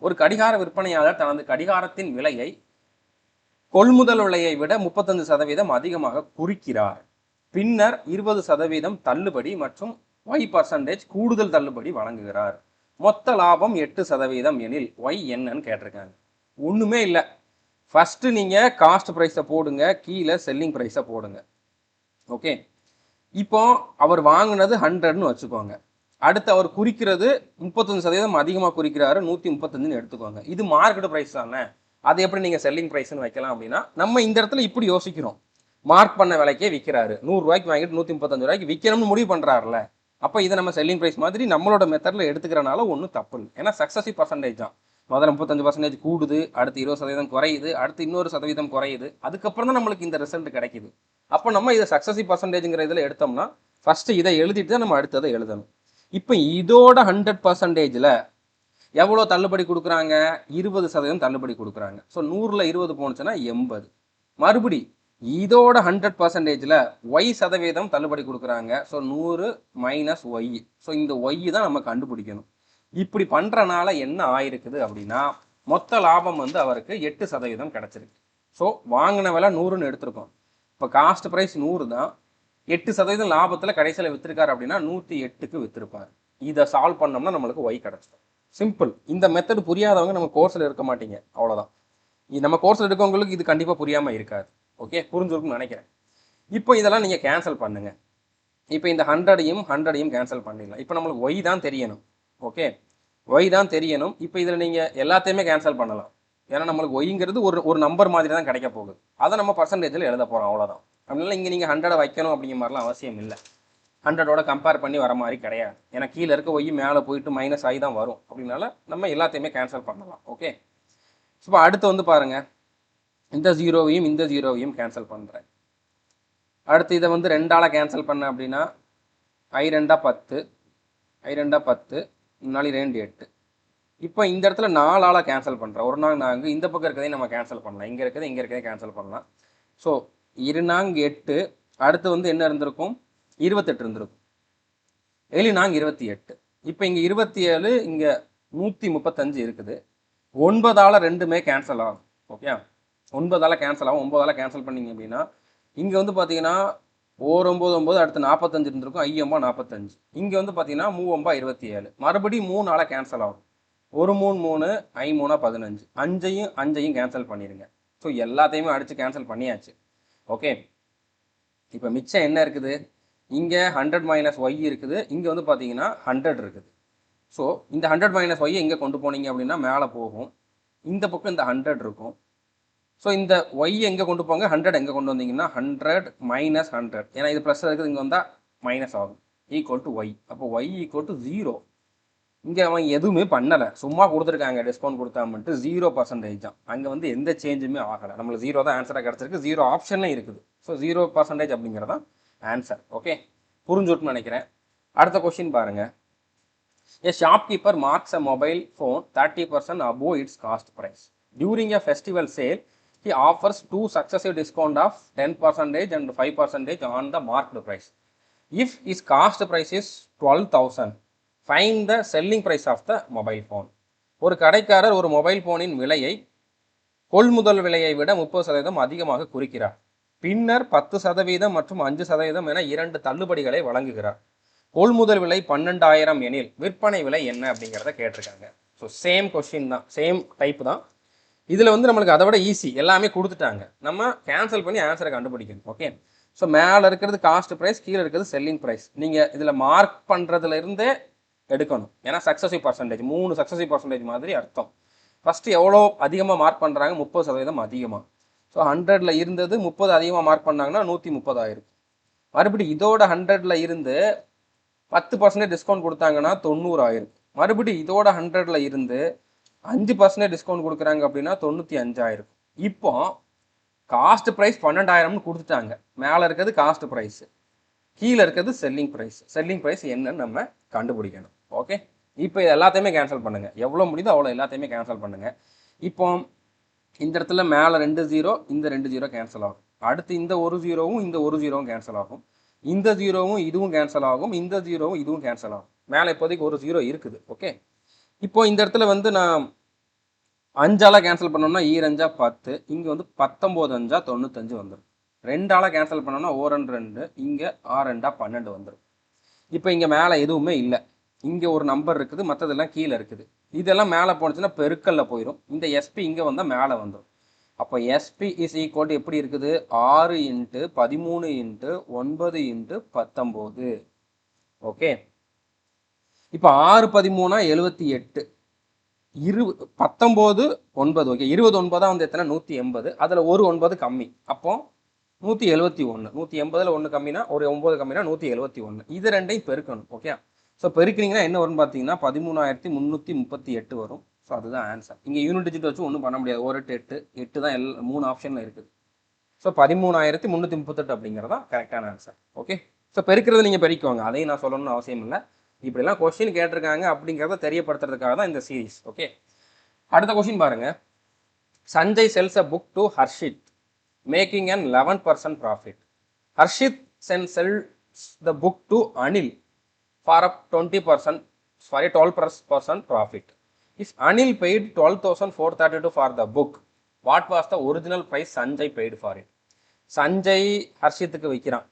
ஒரு கடிகார விற்பனையாளர் தனது கடிகாரத்தின் விலையை கொள்முதல் விலையை விட 35% அதிகமாக குறிக்கிறார். பின்னர் 20% தள்ளுபடி மற்றும் Y% கூடுதல் தள்ளுபடி வழங்குகிறார். மொத்த லாபம் 8% எனில் Y என்னன்னு கேட்டிருக்காங்க. ஒன்றுமே இல்லை, ஃபஸ்ட்டு நீங்கள் காஸ்ட் ப்ரைஸை போடுங்க, கீழே செல்லிங் ப்ரைஸை போடுங்க. ஓகே, இப்போ அவர் வாங்கினது 100ன்னு வச்சுக்கோங்க. அடுத்து அவர் குறிக்கிறது 35% அதிகமாக குறிக்கிறாரு, 135ன்னு எடுத்துக்கோங்க. இது மார்க்கெட் ப்ரைஸ் தானே, அது எப்படி நீங்கள் செல்லிங் ப்ரைஸ்ன்னு வைக்கலாம் அப்படின்னா நம்ம இந்த இடத்துல இப்படி யோசிக்கிறோம். மார்க் பண்ண விலைக்கே விற்கிறாரு, 100 ரூபாய்க்கு வாங்கிட்டு 135 ரூபாய்க்கு விற்கணும்னு முடிவு பண்ணுறாருல, அப்போ இதை நம்ம செல்லிங் ப்ரைஸ் மாதிரி நம்மளோட மெத்தடில் எடுத்துக்கிறனால ஒன்றும் தப்பு இல்லை. ஏன்னா சக்ஸஸிவ் பர்சன்டேஜ் தான். முதல்ல 35% கூடுது, அடுத்து 20% குறையுது, அடுத்து இன்னொரு சதவீதம் குறையுது, அதுக்கப்புறம் தான் நம்மளுக்கு இந்த ரிசல்ட் கிடைக்குது. அப்போ நம்ம இதை சக்ஸஸிவ் பர்சன்டேஜ்ங்கிற இதில் எடுத்தோம்னா ஃபஸ்ட்டு இதை எழுதிட்டு தான் நம்ம அடுத்ததை எழுதணும். இப்போ இதோட 100%ல் எவ்வளோ தள்ளுபடி கொடுக்குறாங்க? 20% தள்ளுபடி கொடுக்குறாங்க. ஸோ 100ல் 20 போனுச்சுன்னா 80. மறுபடி இதோட 100%ல் Y% தள்ளுபடி கொடுக்குறாங்க. So 100 minus Y. ஸோ இந்த Y தான் நம்ம கண்டுபிடிக்கணும். இப்படி பண்ணுறனால என்ன ஆயிருக்குது அப்படின்னா மொத்த லாபம் வந்து அவருக்கு 8% கிடச்சிருக்கு. ஸோ வாங்கின விலை 100ன்னு எடுத்திருக்கோம். இப்போ காஸ்ட் ப்ரைஸ் 100 தான், 8% லாபத்தில் கடைசியில் விற்றுருக்காரு அப்படின்னா 108க்கு விற்றுருப்பார். இதை சால்வ் பண்ணோம்னா நம்மளுக்கு Y கிடச்சிடும். சிம்பிள். இந்த மெத்தட் புரியாதவங்க நம்ம கோர்ஸில் இருக்க மாட்டீங்க, அவ்வளோதான். நம்ம கோர்ஸில் இருக்கவங்களுக்கு இது கண்டிப்பாக புரியாமல் இருக்காது. ஓகே, புரிஞ்சுருக்குன்னு நினைக்கிறேன். இப்போ இதெல்லாம் நீங்கள் கேன்சல் பண்ணுங்கள். இப்போ இந்த 100யும் கேன்சல் பண்ணிடலாம். இப்போ நம்மளுக்கு Y தான் தெரியணும். ஓகே, Y தான் தெரியணும். இப்போ இதில் நீங்கள் எல்லாத்தையுமே கேன்சல் பண்ணலாம். ஏன்னா நம்மளுக்கு Yங்கிறது ஒரு நம்பர் மாதிரி தான் கிடைக்க போகுது. அதை நம்ம பர்சன்டேஜில் எழுத போகிறோம், அவ்வளோதான். அப்படின்னா இங்கே நீங்கள் 100 வைக்கணும் அப்படிங்கிற மாதிரிலாம் அவசியம் இல்லை. 100ஓட கம்பேர் பண்ணி வர மாதிரி கிடையாது. ஏன்னா கீழே இருக்க Y மேலே போயிட்டு மைனஸ் ஆகி தான் வரும். அப்படின்னால நம்ம எல்லாத்தையுமே கேன்சல் பண்ணலாம். ஓகே, இப்போ அடுத்து வந்து பாருங்கள், இந்த 0வையும் இந்த 0வையும் கேன்சல் பண்ணுறேன். அடுத்து இதை வந்து 2ஆல் கேன்சல் பண்ண அப்படின்னா I2 10, I2 10, 4 2 8. இப்போ இந்த இடத்துல 4ஆல் கேன்சல் பண்ணுறேன். 1 4 4, இந்த பக்கம் இருக்கிறதையும் நம்ம கேன்சல் பண்ணலாம். இங்கே இருக்கிறதே கேன்சல் பண்ணலாம். ஸோ 2 4 8, அடுத்து வந்து என்ன இருந்திருக்கும்? 28 இருந்திருக்கும். 7 4 28. இப்போ இங்கே 27, இங்கே 135 இருக்குது. 9ஆல் ரெண்டுமே கேன்சல் ஆகும். ஓகே, 9ஆல் கேன்சல் ஆகும். 9ஆல் கேன்சல் பண்ணிங்க அப்படின்னா இங்கே வந்து பார்த்தீங்கன்னா 9 9, அடுத்து 45 இருந்திருக்கும். 5 45. இங்கே வந்து பார்த்தீங்கன்னா 3 27. மறுபடியும் 3ஆல் கேன்சல் ஆகும். 1 3 3, 5 3 15. 5யும் கேன்சல் பண்ணிடுங்க. ஸோ எல்லாத்தையுமே அடித்து கேன்சல் பண்ணியாச்சு. ஓகே, இப்போ மிச்சம் என்ன இருக்குது? இங்கே 100 மைனஸ் Y இருக்குது. இங்கே வந்து பார்த்தீங்கன்னா 100 இருக்குது. ஸோ இந்த 100 மைனஸ் Y எங்கே கொண்டு போனீங்க அப்படின்னா மேலே போகும். இந்த பக்கம் இந்த 100 இருக்கும். ஸோ இந்த Y எங்கே கொண்டு போங்க? 100 எங்கே கொண்டு வந்தீங்கன்னா 100 மைனஸ் 100. ஏன்னா இது ப்ளஸ் இருக்குது, இங்கே வந்தால் மைனஸ் ஆகும். Equal to Y. அப்போ Y ஈக்குவல் டு 0. இங்கே அவன் எதுவுமே பண்ணலை, சும்மா கொடுத்துருக்காங்க டிஸ்கவுண்ட் கொடுத்தாமன்ட்டு 0% தான். அங்கே வந்து எந்த சேஞ்சுமே ஆகலை, நம்மளுக்கு 0 தான் ஆன்சராக கிடச்சிருக்கு, 0 ஆப்ஷன்லையும் இருக்குது. ஸோ 0% அப்படிங்கிறதான் ஆன்சர். ஓகே, புரிஞ்சுட்டுன்னு நினைக்கிறேன். அடுத்த கொஸ்டின் பாருங்கள். A shopkeeper marks a mobile phone 30% above its cost price. During a festival sale, he offers two successive discount of 10% and 5% on the marked price. If his cost price is 12,000, find the selling price of the mobile phone. ஒரு கடைக்காரர் ஒரு mobile போனின் விலையை கொள்முதல் விலையை விட 30% அதிகமாக குறிக்கிறார். பின்னர் 10% மற்றும் 5% என 2 தள்ளுபடிகளை வழங்குகிறார். கொள்முதல் விலை 12,000 எனில் விற்பனை விலை என்ன அப்படிங்கிறத கேட்டிருக்காங்க. ஸோ சேம் கொஸ்டின் தான், சேம் டைப் தான். இதில் வந்து நம்மளுக்கு அதை விட ஈஸி, எல்லாமே கொடுத்துட்டாங்க, நம்ம கேன்சல் பண்ணி ஆன்சரை கண்டுபிடிக்கணும். ஓகே, ஸோ மேலே இருக்கிறது காஸ்ட் ப்ரைஸ், கீழே இருக்கிறது செல்லிங் ப்ரைஸ். நீங்கள் இதில் மார்க் பண்ணுறதுல இருந்தே எடுக்கணும், ஏன்னா சக்ஸஸிவ் பர்சன்டேஜ் 3 சக்ஸஸிவ் பர்சன்டேஜ் மாதிரி அர்த்தம். ஃபஸ்ட்டு எவ்வளோ அதிகமாக மார்க் பண்ணுறாங்க, 30% அதிகமாக. ஸோ 100ல் இருந்தது 30 அதிகமாக மார்க் பண்ணாங்கன்னா 130 ஆயிரும். மறுபடியும் இதோட 100ல் இருந்து 10% டிஸ்கவுண்ட் கொடுத்தாங்கன்னா 90 ஆயிரும். மறுபடியும் இதோட 100ல் இருந்து 5% டிஸ்கவுண்ட் கொடுக்குறாங்க அப்படின்னா 95 ஆயிரும். இப்போ காஸ்ட் ப்ரைஸ் 12,000னு கொடுத்துட்டாங்க, மேலே இருக்கிறது காஸ்ட் ப்ரைஸ், கீழே இருக்கிறது செல்லிங் ப்ரைஸ். செல்லிங் ப்ரைஸ் என்னன்னு நம்ம கண்டுபிடிக்கணும். ஓகே, இப்போ எல்லாத்தையுமே கேன்சல் பண்ணுங்கள், எவ்வளோ முடியுதோ அவ்வளோ எல்லாத்தையுமே கேன்சல் பண்ணுங்கள். இப்போ இந்த இடத்துல மேலே 2 0, இந்த 2 0 கேன்சல் ஆகும். அடுத்து இந்த 1 0வும் இந்த 1 0வும் கேன்சல் ஆகும். இந்த 0வும் இதுவும் கேன்சல் ஆகும், இந்த 0வும் இதுவும் கேன்சல் ஆகும். மேலே இப்போதைக்கு ஒரு 0 இருக்குது. ஓகே, இப்போ இந்த இடத்துல வந்து நான் 5ஆல் கேன்சல் பண்ணோம்னா 2 5 10, இங்கே வந்து 19 5 95 வந்துடும். 2ஆல் கேன்சல் பண்ணோம்னா 1 2 2, இங்கே 6 2 12 வந்துடும். இப்போ இங்கே மேலே எதுவுமே இல்லை, இங்கே ஒரு நம்பர் இருக்குது, மற்றதெல்லாம் கீழே இருக்குது. இதெல்லாம் மேலே போனுச்சுன்னா பெருக்கல்ல போயிடும். இந்த எஸ்பி இங்கே வந்தால் மேலே வந்துடும். அப்போ எஸ்பி இஸ் ஈக்குவல் டு எப்படி இருக்குது, 6 × 13 × 9 × 19. ஓகே, இப்போ 6 13 78, 19 9. ஓகே, 29 வந்து எத்தனை, 180. அதில் ஒரு 9 கம்மி, அப்போ 171. 180ல் 1 கம்மினா, ஒரு 9 கம்மினா 171. இது ரெண்டையும் பெருக்கணும். ஓகே, ஸோ பெருக்கினீங்கன்னா என்ன வரும்னு பார்த்தீங்கன்னா 13,338 வரும். ஸோ அதுதான் ஆன்சர். இங்கே யூனிட் டிஜிட் வச்சு ஒன்றும் பண்ண முடியாது, 1 8 8 தான் 3 ஆப்ஷனில் இருக்குது. ஸோ 13,338 அப்படிங்கிறதா கரெக்டான ஆன்சர். ஓகே, ஸோ பெருக்கிறது நீங்கள் பெருக்குவாங்க, அதையும் நான் சொல்லணும்னு அவசியம் இல்லை. இப்படிலாம் கொஸ்டின் கேட்டிருக்காங்க அப்படிங்கிறத தெரியப்படுத்துறதுக்காக தான் இந்த சீரீஸ். ஓகே, அடுத்த கொஸ்டின் பாருங்க. Sanjay sells a book to Harshit making an 11% profit. Harshit sells the book to Anil for a 12% profit. If Anil paid 12,432 for the book, what was the original price Sanjay paid for it? Sanjay ஹர்ஷித்துக்கு விற்கிறான்,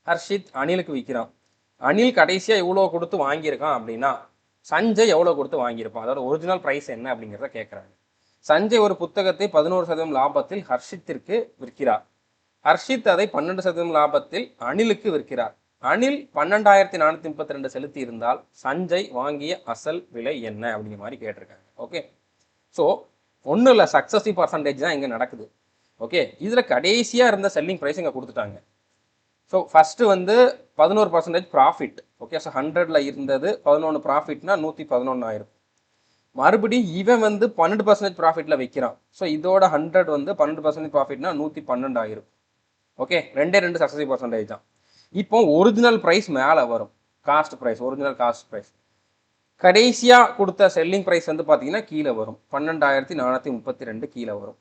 ஹர்ஷித் அனிலுக்கு விற்கிறான். அனில் கடைசியாக எவ்வளோ கொடுத்து வாங்கியிருக்கான் அப்படின்னா சஞ்சய் எவ்வளோ கொடுத்து வாங்கியிருப்பான், அதோட ஒரிஜினல் ப்ரைஸ் என்ன அப்படிங்கிறத கேட்குறாங்க. சஞ்சய் ஒரு புத்தகத்தை 11% லாபத்தில் ஹர்ஷித்திற்கு விற்கிறார். ஹர்ஷித் அதை 12% லாபத்தில் அனிலுக்கு விற்கிறார். அனில் 12,432 செலுத்தி இருந்தால் சஞ்சய் வாங்கிய அசல் விலை என்ன அப்படிங்கிற மாதிரி கேட்டிருக்காங்க. ஓகே, ஸோ ஒன்றும் இல்லை, சக்ஸஸிவ் பர்சன்டேஜ் தான் இங்கே நடக்குது. ஓகே, இதில் கடைசியாக இருந்த செல்லிங் ப்ரைஸ் இங்கே கொடுத்துட்டாங்க. ஸோ ஃபஸ்ட்டு வந்து 11% ப்ராஃபிட். ஓகே, ஸோ 100ல் இருந்தது 11 ப்ராஃபிட்னா 111 ஆயிரும். மறுபடியும் இவன் வந்து 12% ப்ராஃபிட்டில் வைக்கிறான். ஸோ இதோட 100 வந்து 12% ப்ராஃபிட்னா 112 ஆயிரும். ஓகே, 2 சக்ஸஸிவ் பர்சன்டேஜ் தான். இப்போ ஒரிஜினல் ப்ரைஸ் மேலே வரும், cost price, original cost price. கடைசியாக கொடுத்த செல்லிங் ப்ரைஸ் வந்து பார்த்தீங்கன்னா கீழே வரும், 12,432 கீழே வரும்.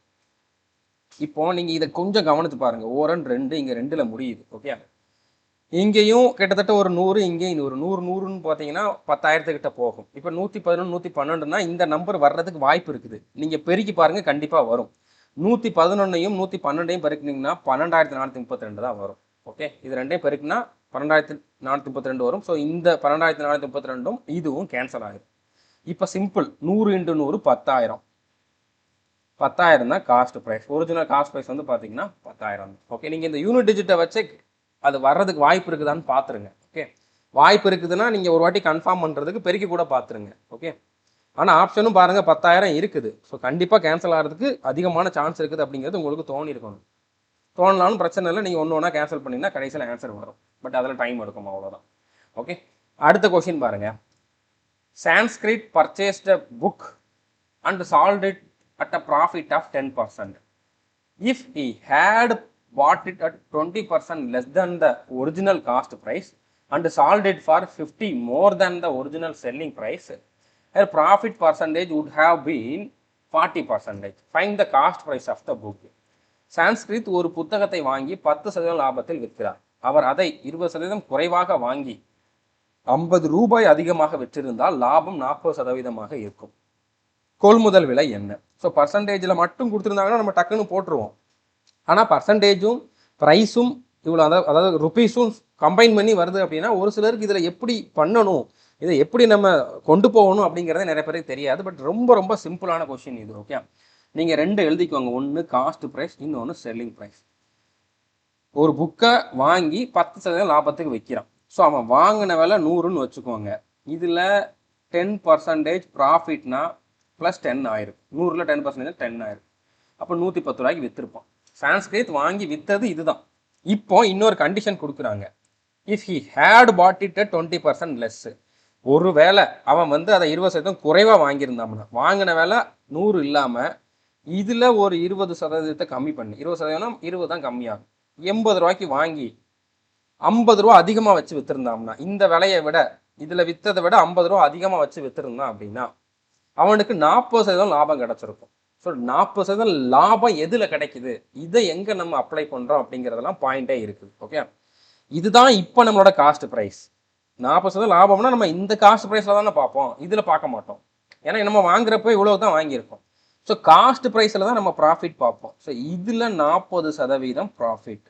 இப்போ நீங்கள் இதை கொஞ்சம் கவனித்து பாருங்கள், 1 2 இங்கே 2ல் முடியுது. ஓகே, இங்கேயும் கிட்டத்தட்ட ஒரு 100, இங்கேயும் 100ன்னு பார்த்தீங்கன்னா 10,000 கிட்ட போகும். இப்போ 111 112னா இந்த நம்பர் வர்றதுக்கு வாய்ப்பு இருக்குது. நீங்கள் பெருக்கி பாருங்கள், கண்டிப்பாக வரும். 111ஐயும் 112ஐயும் பெருக்கினீங்கன்னா 12,432 தான் வரும். ஓகே, இது ரெண்டையும் பெருக்குனா 12,432 வரும். ஸோ இந்த 12,432ம் இதுவும் கேன்சல் ஆகிடும். இப்போ சிம்பிள், 100 × 100 10,000. 10,000 தான் cost price. Original cost price வந்து பார்த்தீங்கன்னா 10,000. ஓகே, நீங்கள் இந்த யூனிட் டிஜிட்டை வச்சு அது வர்றதுக்கு வாய்ப்பு இருக்குதான்னு பார்த்துருங்க. ஓகே, வாய்ப்பு இருக்குதுன்னா நீங்கள் ஒரு வாட்டி கன்ஃபார்ம் பண்ணுறதுக்கு பெருக்கி கூட பார்த்துருங்க. ஓகே, ஆனால் ஆப்ஷனும் பாருங்கள் 10,000 இருக்குது. ஸோ கண்டிப்பாக கேன்சல் ஆகிறதுக்கு அதிகமான சான்ஸ் இருக்குது அப்படிங்கிறது உங்களுக்கு தோணிருக்கணும். தோணலாலும் பிரச்சனை இல்லை, நீங்கள் ஒன்று ஒன்றா கேன்சல் பண்ணிங்கன்னா கடைசியில் ஆன்சர் வரும். பட் அதில் டைம் எடுக்கும், அவ்வளோதான். ஓகே, அடுத்த கொஸ்டின் பாருங்கள். Sanskrit purchased a book and sold it at a profit of 10%. If he had bought it at 20% less than the original cost price and sold it for 50 more than the original selling price, her profit percentage would have been 40%. Find the cost price of the book. Sanskrit ஒரு புத்தகத்தை வாங்கி 10% லாபத்தில் விற்கிறார். அவர் அதை 20% குறைவாக வாங்கி 50 ரூபாய் அதிகமாக விற்றிருந்தால் லாபம் 40% இருக்கும். கொள்முதல் விலை என்ன? ஸோ பர்சன்டேஜில் மட்டும் கொடுத்துருந்தாங்கன்னா நம்ம டக்குன்னு போட்டுருவோம். ஆனால் பர்சன்டேஜும் ப்ரைஸும் இவ்வளோ அதாவது ருபீஸும் கம்பைன் பண்ணி வருது அப்படின்னா ஒரு சிலருக்கு இதில் எப்படி பண்ணணும், இதை எப்படி நம்ம கொண்டு போகணும் அப்படிங்கிறத நிறைய பேருக்கு தெரியாது. பட் ரொம்ப ரொம்ப சிம்பிளான கொஸ்டின் இது. ஓகே, நீங்கள் 2 எழுதிக்குவாங்க. ஒன்று காஸ்ட் ப்ரைஸ், இன்னொன்று செல்லிங் ப்ரைஸ். ஒரு புக்கை வாங்கி 10% லாபத்துக்கு வைக்கிறான். ஸோ அவன் வாங்கின விலை 100ன்னு வச்சுக்கோங்க. இதில் 10% ப்ராஃபிட்னா ப்ளஸ் 10 ஆயிருக்கு. 100ல் 10% 10 ஆயிருக்கு. அப்போ 110 ரூபாய்க்கு விற்றுருப்பான். சான்ஸ்கிரித் வாங்கி விற்றது இதுதான். இப்போ இன்னொரு கண்டிஷன் கொடுக்குறாங்க. If he had bought it 20% less, ஒரு வேளை அவன் வந்து அதை 20% குறைவாக வாங்கியிருந்தாம்னா, வாங்கின வேலை 100 இல்லாமல் இதில் ஒரு 20% கம்மி பண்ணி, 20% 20 தான் கம்மியாகும், 80 ரூபாய்க்கு வாங்கி 50 ரூபா அதிகமாக வச்சு விற்றுருந்தாம்னா, இந்த விலையை விட இதில் விற்றதை விட 50 ரூபா அதிகமாக வச்சு விற்றுருந்தான் அப்படின்னா அவனுக்கு 40% லாபம் கிடச்சிருக்கும். ஸோ 40% லாபம் எதில் கிடைக்குது, இதை எங்கே நம்ம அப்ளை பண்ணுறோம் அப்படிங்கிறதெல்லாம் பாயிண்டே இருக்குது. ஓகே, இதுதான் இப்போ நம்மளோட காஸ்ட் ப்ரைஸ். 40% லாபம்னா நம்ம இந்த காஸ்ட் ப்ரைஸில் தானே பார்ப்போம், இதில் பார்க்க மாட்டோம். ஏன்னா நம்ம வாங்குறப்போ இவ்வளோ தான் வாங்கியிருக்கோம். ஸோ காஸ்ட் ப்ரைஸில் தான் நம்ம ப்ராஃபிட் பார்ப்போம். ஸோ இதில் 40% ப்ராஃபிட்.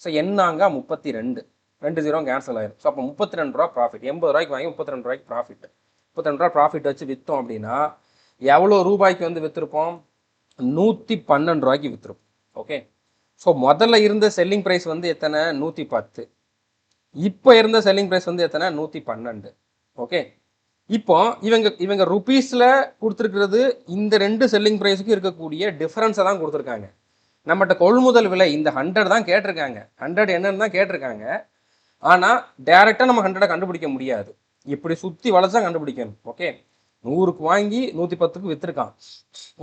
ஸோ என்னாங்க 32, 2 0 கேன்சல் ஆயிரும். ஸோ அப்போ 32 ரூபா ப்ராஃபிட். 80 ரூபாய்க்கு வாங்கி 32 ரூபாய்க்கு ப்ராஃபிட். 32 ரூபா ப்ராஃபிட் வச்சு விற்றோம் அப்படின்னா எவ்வளோ ரூபாய்க்கு வந்து விற்றுருப்போம்? 112 ரூபாய்க்கு விற்றுருப்போம். ஓகே, ஸோ முதல்ல இருந்த செல்லிங் ப்ரைஸ் வந்து எத்தனை? 110. இப்போ இருந்த செல்லிங் ப்ரைஸ் வந்து எத்தனை? 112. ஓகே, இப்போ இவங்க ருபீஸில் கொடுத்துருக்கிறது இந்த 2 செல்லிங் ப்ரைஸுக்கு இருக்கக்கூடிய டிஃப்ரென்ஸை தான் கொடுத்துருக்காங்க. நம்மகிட்ட கொள்முதல் விலை இந்த 100 தான் கேட்டிருக்காங்க. 100 என்னன்னு தான் கேட்டிருக்காங்க. ஆனால் டேரெக்டாக நம்ம 100 கண்டுபிடிக்க முடியாது, இப்படி சுற்றி வளைச்சா கண்டுபிடிக்கணும். ஓகே, 100க்கு வாங்கி 110க்கு விற்றுருக்கான்.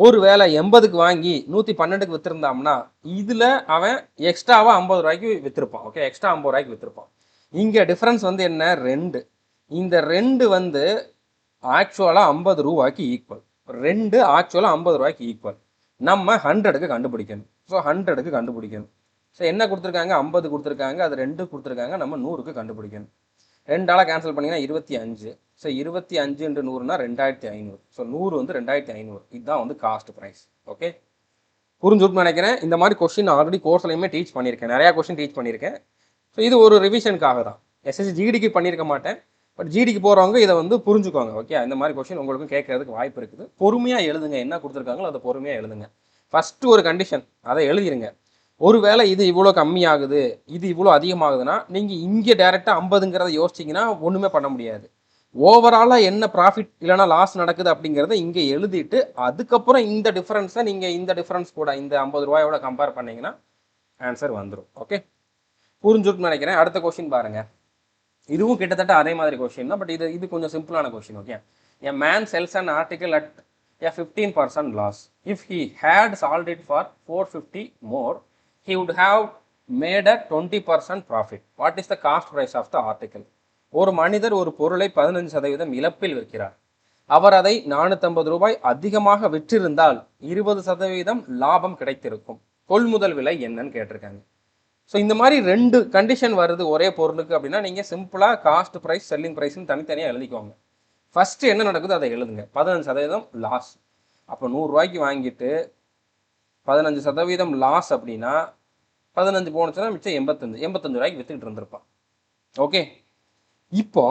ஒரு வேளை 80க்கு வாங்கி 112க்கு விற்றுருந்தாம்னா இதில் அவன் எக்ஸ்ட்ராவாக 50 ரூபாய்க்கு விற்றுருப்பான். ஓகே, எக்ஸ்ட்ரா 50 ரூபாய்க்கு விற்றுருப்பான். இங்கே டிஃப்ரென்ஸ் வந்து என்ன? 2. இந்த 2 வந்து ஆக்சுவலாக 50 ரூபாய்க்கு ஈக்குவல். 2 ஆக்சுவலாக 50 ரூபாய்க்கு ஈக்குவல். நம்ம 100க்கு கண்டுபிடிக்கணும். ஸோ 100க்கு கண்டுபிடிக்கணும். ஸோ என்ன கொடுத்துருக்காங்க? 50 கொடுத்துருக்காங்க, அது 2 கொடுத்துருக்காங்க. நம்ம 100க்கு கண்டுபிடிக்கணும். 2ஆல் கேன்சல் பண்ணிங்கன்னா 25. ஸோ 25 × 100னா 2500. ஸோ 100 வந்து 2500. இதுதான் வந்து காஸ்ட் ப்ரைஸ். ஓகே, புரிஞ்சுட்டு நினைக்கிறேன். இந்த மாதிரி கொஸ்டின் ஆல்ரெடி கோர்ஸ்லையுமே டீச் பண்ணியிருக்கேன், நிறையா கொஸ்டின் டீச் பண்ணியிருக்கேன். ஸோ இது ஒரு ரிவிஷனுக்காக தான். எஸ்எஸ்சி ஜிடிக்கு பண்ணியிருக்க மாட்டேன், பட் ஜிடிக்கு போகிறவங்க இதை வந்து புரிஞ்சுக்கோங்க. ஓகே, இந்த மாதிரி கொஸ்டின் உங்களுக்கும் கேட்கறதுக்கு வாய்ப்பு இருக்குது. பொறுமையாக எழுதுங்க, என்ன கொடுத்துருக்காங்களோ அதை பொறுமையாக எழுதுங்க. ஃபஸ்ட்டு ஒரு கண்டிஷன் அதை எழுதிருங்க. ஒருவேளை இது இவ்வளோ கம்மியாகுது, இது இவ்வளோ அதிகமாகுதுன்னா நீங்கள் இங்கே டேரெக்டாக 50ங்கிறத யோசிச்சிங்கன்னா ஒன்றுமே பண்ண முடியாது. ஓவராலாக என்ன ப்ராஃபிட் இல்லைனா லாஸ் நடக்குது அப்படிங்கிறத இங்கே எழுதிட்டு அதுக்கப்புறம் இந்த டிஃப்ரென்ஸை நீங்கள் இந்த டிஃப்ரென்ஸ் கூட இந்த 50 ரூபாயோட கம்பேர் பண்ணிங்கன்னா ஆன்சர் வந்துடும். ஓகே, புரிஞ்சுட்டு நினைக்கிறேன். அடுத்த கொஸ்டின் பாருங்க. இதுவும் கிட்டத்தட்ட அதே மாதிரி கொஸ்டின் தான், பட் இது கொஞ்சம் சிம்பிளான question. Okay, a man sells an article at a 15% loss. If he had sold it for 450 more, he would have made a 20% profit. What is the cost price of the article? ஒரு மனிதர் ஒரு பொருளை 15% இழப்பில் விற்கிறார். அவர் அதை 450 ரூபாய் அதிகமாக விற்றிருந்தால் 20% லாபம் கிடைத்திருக்கும். கொள்முதல் விலை என்னன்னு கேட்டிருக்காங்க. ஸோ இந்த மாதிரி 2 கண்டிஷன் வருது ஒரே பொருளுக்கு அப்படின்னா நீங்கள் சிம்பிளாக காஸ்ட் ப்ரைஸ் செல்லிங் ப்ரைஸ்ன்னு தனித்தனியாக எழுதிக்கோங்க. ஃபஸ்ட்டு என்ன நடக்குது அதை எழுதுங்க. 15% லாஸ். அப்போ 100 ரூபாய்க்கு வாங்கிட்டு 15% லாஸ் அப்படின்னா 15 போனுச்சுன்னா மிச்சம் 85 ரூபாய்க்கு விற்றுக்கிட்டு இருந்திருப்பான். ஓகே, இப்போ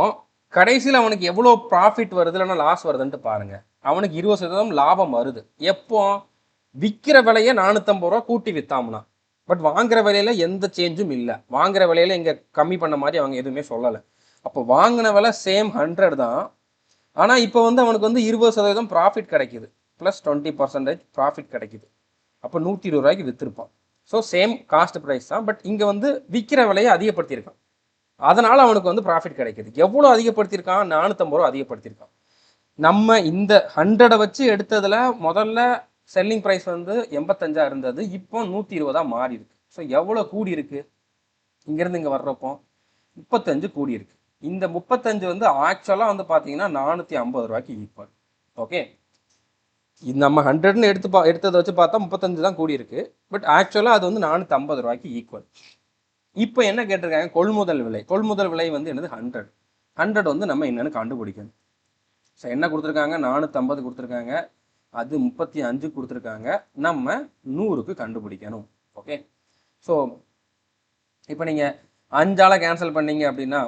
கடைசியில் அவனுக்கு எவ்வளோ ப்ராஃபிட் வருது இல்லைன்னா லாஸ் வருதுன்ட்டு பாருங்கள். அவனுக்கு 20% லாபம் வருது. எப்போ? விற்கிற விலையை 450 ரூபா கூட்டி விற்றாம்னா. பட் வாங்குற விலையில எந்த சேஞ்சும் இல்லை. வாங்குற விலையில இங்கே கம்மி பண்ண மாதிரி அவங்க எதுவுமே சொல்லலை. அப்போ வாங்கின விலை சேம் 100 தான். ஆனால் இப்போ வந்து அவனுக்கு வந்து 20% ப்ராஃபிட் கிடைக்குது, ப்ளஸ் 20% ப்ராஃபிட் கிடைக்குது. அப்போ 120 ரூபாய்க்கு விற்றுருப்பான். ஸோ சேம் காஸ்ட் ப்ரைஸ் தான், பட் இங்கே வந்து விற்கிற விலையை அதிகப்படுத்தியிருக்கான். அதனால் அவனுக்கு வந்து ப்ராஃபிட் கிடைக்குது. எவ்வளோ அதிகப்படுத்தியிருக்கான்? 450 ரூபா அதிகப்படுத்தியிருக்கான். நம்ம இந்த 100 வச்சு எடுத்ததுல முதல்ல செல்லிங் ப்ரைஸ் வந்து 85 இருந்தது, இப்போ 120 மாறி இருக்கு. ஸோ எவ்வளோ கூடி இருக்கு இங்கேருந்து இங்கே வர்றப்போ 35 கூடி இருக்கு. இந்த 35 வந்து ஆக்சுவலாக வந்து பார்த்தீங்கன்னா 450 ரூபாய்க்கு ஈக்குவல். ஓகே, இது நம்ம 100ன்னு எடுத்ததை வச்சு பார்த்தா 35 தான் கூடி இருக்கு. பட் ஆக்சுவலாக அது வந்து 450 ரூபாய்க்கு ஈக்குவல். இப்போ என்ன கேட்டிருக்காங்க, கொள்முதல் விலை. கொள்முதல் விலை வந்து என்னது 100 வந்து நம்ம என்னன்னு கண்டுபிடிக்கணும். ஸோ என்ன கொடுத்துருக்காங்க, 450 கொடுத்துருக்காங்க, அது 35 கொடுத்துருக்காங்க, நம்ம 100க்கு கண்டுபிடிக்கணும். ஓகே, ஸோ இப்போ நீங்கள் 5ஆல் கேன்சல் பண்ணீங்க அப்படின்னா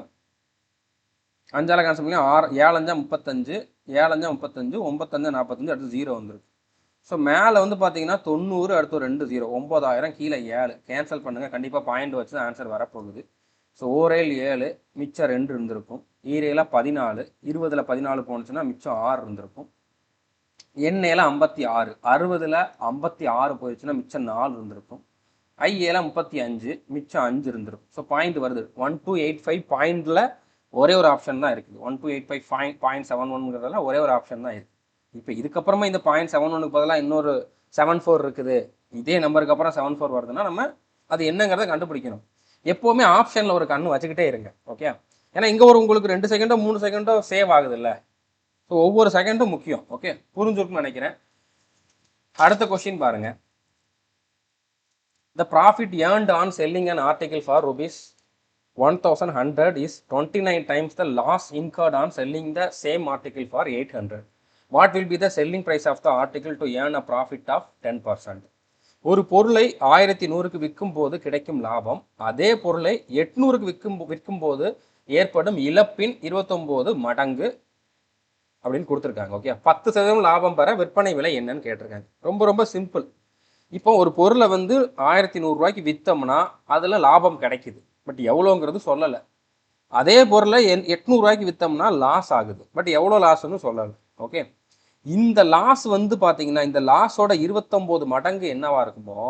5ஆல் கேன்சல் பண்ணி 7 5 35, 7 5 35, 9 5 45, அடுத்து 0 வந்துருக்கு. ஸோ மேலே வந்து பார்த்தீங்கன்னா 90, அடுத்து 2 0, 9000, கீழே 7 கேன்சல் பண்ணுங்கள். கண்டிப்பாக பாயிண்ட் வச்சு தான் ஆன்சர் வரப்போகுது. ஸோ ஓரேல் 7, மிச்சம் 2 இருந்திருக்கும். ஈரேல 14, 20ல் 14 போனுச்சுன்னா மிச்சம் 6 இருந்திருக்கும். எண்ணெயில் 56, 60ல் 56 போயிடுச்சுன்னா மிச்சம் 4 இருந்திருக்கும். ஐஏல 35, மிச்சம் 5 இருந்திருக்கும். ஸோ பாயிண்ட் வருது 1285. பாயிண்டில் ஒரே ஒரு ஆப்ஷன் தான் இருக்குது. 1285 0.71ங்கிறதுல ஒரே ஒரு ஆப்ஷன் தான் இருக்குது. இப்போ இதுக்கப்புறமா இந்த 0.71க்கு பதிலாக இன்னொரு 74 இருக்குது, இதே நம்பருக்கு அப்புறம் 74 வருதுன்னா நம்ம அது என்னங்கிறத கண்டுபிடிக்கணும். எப்போவுமே ஆப்ஷனில் ஒரு கண்ணு வச்சுக்கிட்டே இருங்க. ஓகே, ஏன்னா இங்கே ஒரு உங்களுக்கு 2 செகண்டோ 3 செகண்டோ சேவ் ஆகுது இல்லை. ஸோ ஒவ்வொரு செகண்டும் முக்கியம். ஓகே, புரிஞ்சிருக்குன்னு நினைக்கிறேன். அடுத்த கொஸ்டின் பாருங்க. The profit earned on selling an article for rupees 1100 is 29 times the loss incurred on selling the same article for 800. What will be the selling price of the article to earn a profit of 10%? ஒரு பொருளை 1100க்கு விற்கும் போது கிடைக்கும் லாபம் அதே பொருளை 800க்கு விற்கும் போது ஏற்படும் இழப்பின் 29 மடங்கு அப்படின்னு கொடுத்துருக்காங்க. ஓகே, 10% லாபம் பெற விற்பனை விலை என்னன்னு கேட்டிருக்காங்க. ரொம்ப ரொம்ப சிம்பிள். இப்போ ஒரு பொருளை வந்து 1100 ரூபாய்க்கு விற்றோம்னா அதில் லாபம் கிடைக்குது, பட் எவ்வளோங்கிறது சொல்லலை. அதே பொருளை 800 ரூபாய்க்கு விற்றோம்னா லாஸ் ஆகுது, பட் எவ்வளோ லாஸ்ன்னு சொல்லலை. ஓகே, இந்த லாஸ் வந்து பார்த்தீங்கன்னா இந்த லாஸோட 29 மடங்கு என்னவா இருக்குமோ,